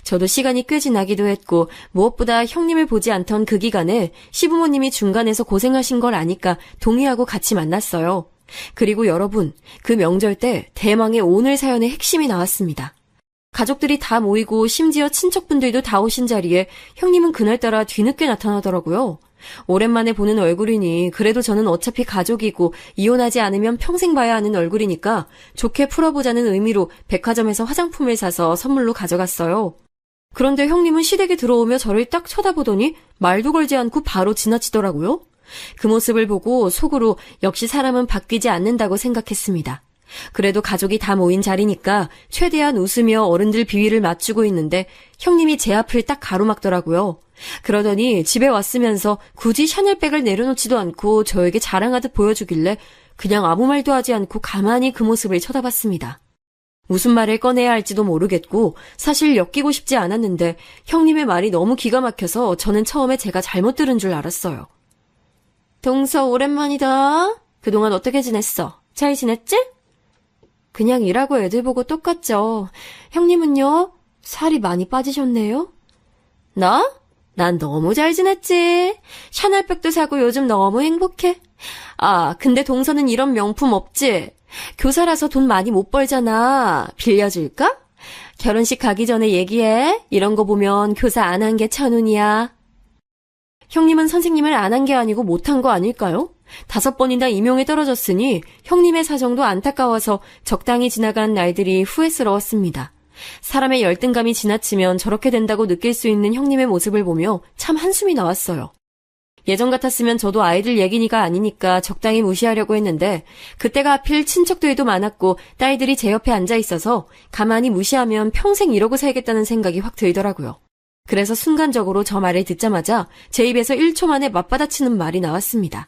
저도 시간이 꽤 지나기도 했고 무엇보다 형님을 보지 않던 그 기간에 시부모님이 중간에서 고생하신 걸 아니까 동의하고 같이 만났어요. 그리고 여러분, 그 명절 때 대망의 오늘 사연의 핵심이 나왔습니다. 가족들이 다 모이고 심지어 친척분들도 다 오신 자리에 형님은 그날따라 뒤늦게 나타나더라고요. 오랜만에 보는 얼굴이니 그래도 저는 어차피 가족이고 이혼하지 않으면 평생 봐야 하는 얼굴이니까 좋게 풀어보자는 의미로 백화점에서 화장품을 사서 선물로 가져갔어요. 그런데 형님은 시댁에 들어오며 저를 딱 쳐다보더니 말도 걸지 않고 바로 지나치더라고요. 그 모습을 보고 속으로 역시 사람은 바뀌지 않는다고 생각했습니다. 그래도 가족이 다 모인 자리니까 최대한 웃으며 어른들 비위를 맞추고 있는데 형님이 제 앞을 딱 가로막더라고요. 그러더니 집에 왔으면서 굳이 샤넬백을 내려놓지도 않고 저에게 자랑하듯 보여주길래 그냥 아무 말도 하지 않고 가만히 그 모습을 쳐다봤습니다. 무슨 말을 꺼내야 할지도 모르겠고 사실 엮이고 싶지 않았는데 형님의 말이 너무 기가 막혀서 저는 처음에 제가 잘못 들은 줄 알았어요. 동서 오랜만이다. 그동안 어떻게 지냈어? 잘 지냈지? 그냥 일하고 애들 보고 똑같죠. 형님은요? 살이 많이 빠지셨네요? 나? 난 너무 잘 지냈지. 샤넬백도 사고 요즘 너무 행복해. 아, 근데 동서는 이런 명품 없지? 교사라서 돈 많이 못 벌잖아. 빌려줄까? 결혼식 가기 전에 얘기해. 이런 거 보면 교사 안 한 게 천운이야. 형님은 선생님을 안 한 게 아니고 못한 거 아닐까요? 5번이나 임용에 떨어졌으니 형님의 사정도 안타까워서 적당히 지나간 날들이 후회스러웠습니다. 사람의 열등감이 지나치면 저렇게 된다고 느낄 수 있는 형님의 모습을 보며 참 한숨이 나왔어요. 예전 같았으면 저도 아이들 얘기니까 아니니까 적당히 무시하려고 했는데 그때가 하필 친척들도 많았고 딸들이 제 옆에 앉아 있어서 가만히 무시하면 평생 이러고 살겠다는 생각이 확 들더라고요. 그래서 순간적으로 저 말을 듣자마자 제 입에서 1초 만에 맞받아치는 말이 나왔습니다.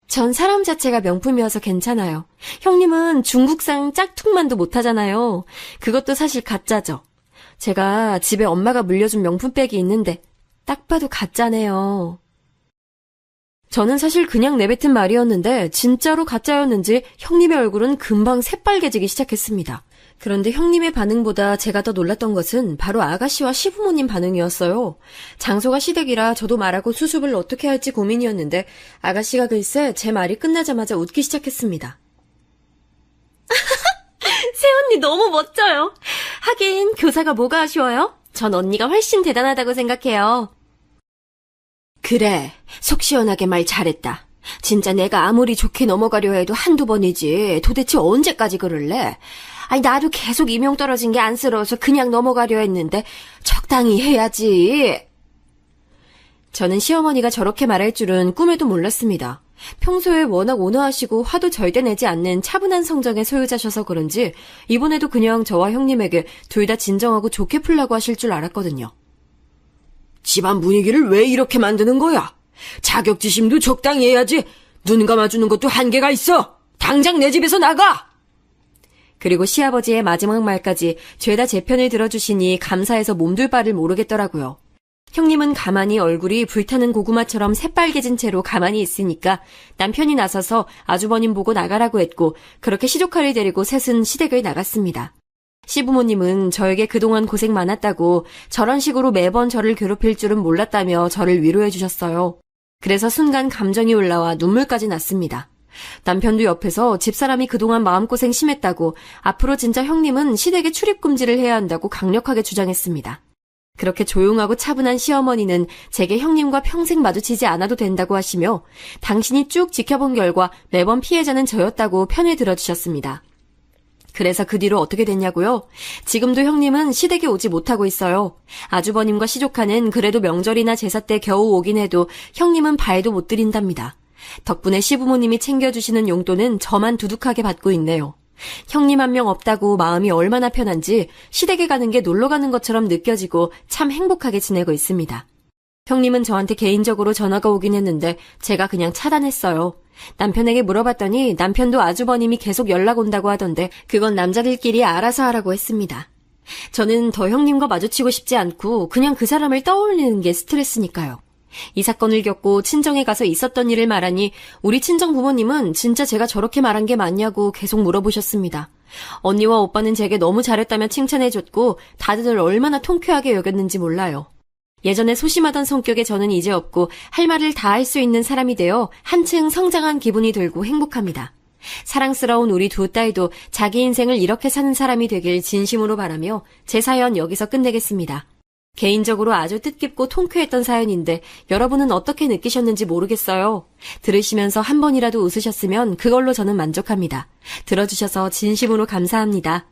전 사람 자체가 명품이어서 괜찮아요. 형님은 중국산 짝퉁만도 못하잖아요. 그것도 사실 가짜죠. 제가 집에 엄마가 물려준 명품백이 있는데 딱 봐도 가짜네요. 저는 사실 그냥 내뱉은 말이었는데 진짜로 가짜였는지 형님의 얼굴은 금방 새빨개지기 시작했습니다. 그런데 형님의 반응보다 제가 더 놀랐던 것은 바로 아가씨와 시부모님 반응이었어요. 장소가 시댁이라 저도 말하고 수습을 어떻게 할지 고민이었는데 아가씨가 글쎄 제 말이 끝나자마자 웃기 시작했습니다. 새언니 너무 멋져요. 하긴 교사가 뭐가 아쉬워요? 전 언니가 훨씬 대단하다고 생각해요. 그래, 속 시원하게 말 잘했다. 진짜 내가 아무리 좋게 넘어가려 해도 한두 번이지 도대체 언제까지 그럴래? 아니 나도 계속 임용 떨어진 게 안쓰러워서 그냥 넘어가려 했는데 적당히 해야지. 저는 시어머니가 저렇게 말할 줄은 꿈에도 몰랐습니다. 평소에 워낙 온화하시고 화도 절대 내지 않는 차분한 성정의 소유자셔서 그런지 이번에도 그냥 저와 형님에게 둘 다 진정하고 좋게 풀라고 하실 줄 알았거든요. 집안 분위기를 왜 이렇게 만드는 거야? 자격지심도 적당히 해야지. 눈 감아주는 것도 한계가 있어. 당장 내 집에서 나가! 그리고 시아버지의 마지막 말까지 죄다 제 편을 들어주시니 감사해서 몸둘 바를 모르겠더라고요. 형님은 가만히 얼굴이 불타는 고구마처럼 새빨개진 채로 가만히 있으니까 남편이 나서서 아주버님 보고 나가라고 했고 그렇게 시조카를 데리고 셋은 시댁을 나갔습니다. 시부모님은 저에게 그동안 고생 많았다고 저런 식으로 매번 저를 괴롭힐 줄은 몰랐다며 저를 위로해 주셨어요. 그래서 순간 감정이 올라와 눈물까지 났습니다. 남편도 옆에서 집사람이 그동안 마음고생 심했다고 앞으로 진짜 형님은 시댁에 출입금지를 해야 한다고 강력하게 주장했습니다. 그렇게 조용하고 차분한 시어머니는 제게 형님과 평생 마주치지 않아도 된다고 하시며 당신이 쭉 지켜본 결과 매번 피해자는 저였다고 편을 들어주셨습니다. 그래서 그 뒤로 어떻게 됐냐고요? 지금도 형님은 시댁에 오지 못하고 있어요. 아주버님과 시조카는 그래도 명절이나 제사 때 겨우 오긴 해도 형님은 발도 못 들인답니다. 덕분에 시부모님이 챙겨주시는 용돈은 저만 두둑하게 받고 있네요. 형님 한 명 없다고 마음이 얼마나 편한지 시댁에 가는 게 놀러 가는 것처럼 느껴지고 참 행복하게 지내고 있습니다. 형님은 저한테 개인적으로 전화가 오긴 했는데 제가 그냥 차단했어요. 남편에게 물어봤더니 남편도 아주버님이 계속 연락 온다고 하던데 그건 남자들끼리 알아서 하라고 했습니다. 저는 더 형님과 마주치고 싶지 않고 그냥 그 사람을 떠올리는 게 스트레스니까요. 이 사건을 겪고 친정에 가서 있었던 일을 말하니 우리 친정 부모님은 진짜 제가 저렇게 말한 게 맞냐고 계속 물어보셨습니다. 언니와 오빠는 제게 너무 잘했다며 칭찬해줬고 다들 얼마나 통쾌하게 여겼는지 몰라요. 예전에 소심하던 성격의 저는 이제 없고 할 말을 다 할 수 있는 사람이 되어 한층 성장한 기분이 들고 행복합니다. 사랑스러운 우리 두 딸도 자기 인생을 이렇게 사는 사람이 되길 진심으로 바라며 제 사연 여기서 끝내겠습니다. 개인적으로 아주 뜻깊고 통쾌했던 사연인데 여러분은 어떻게 느끼셨는지 모르겠어요. 들으시면서 한 번이라도 웃으셨으면 그걸로 저는 만족합니다. 들어주셔서 진심으로 감사합니다.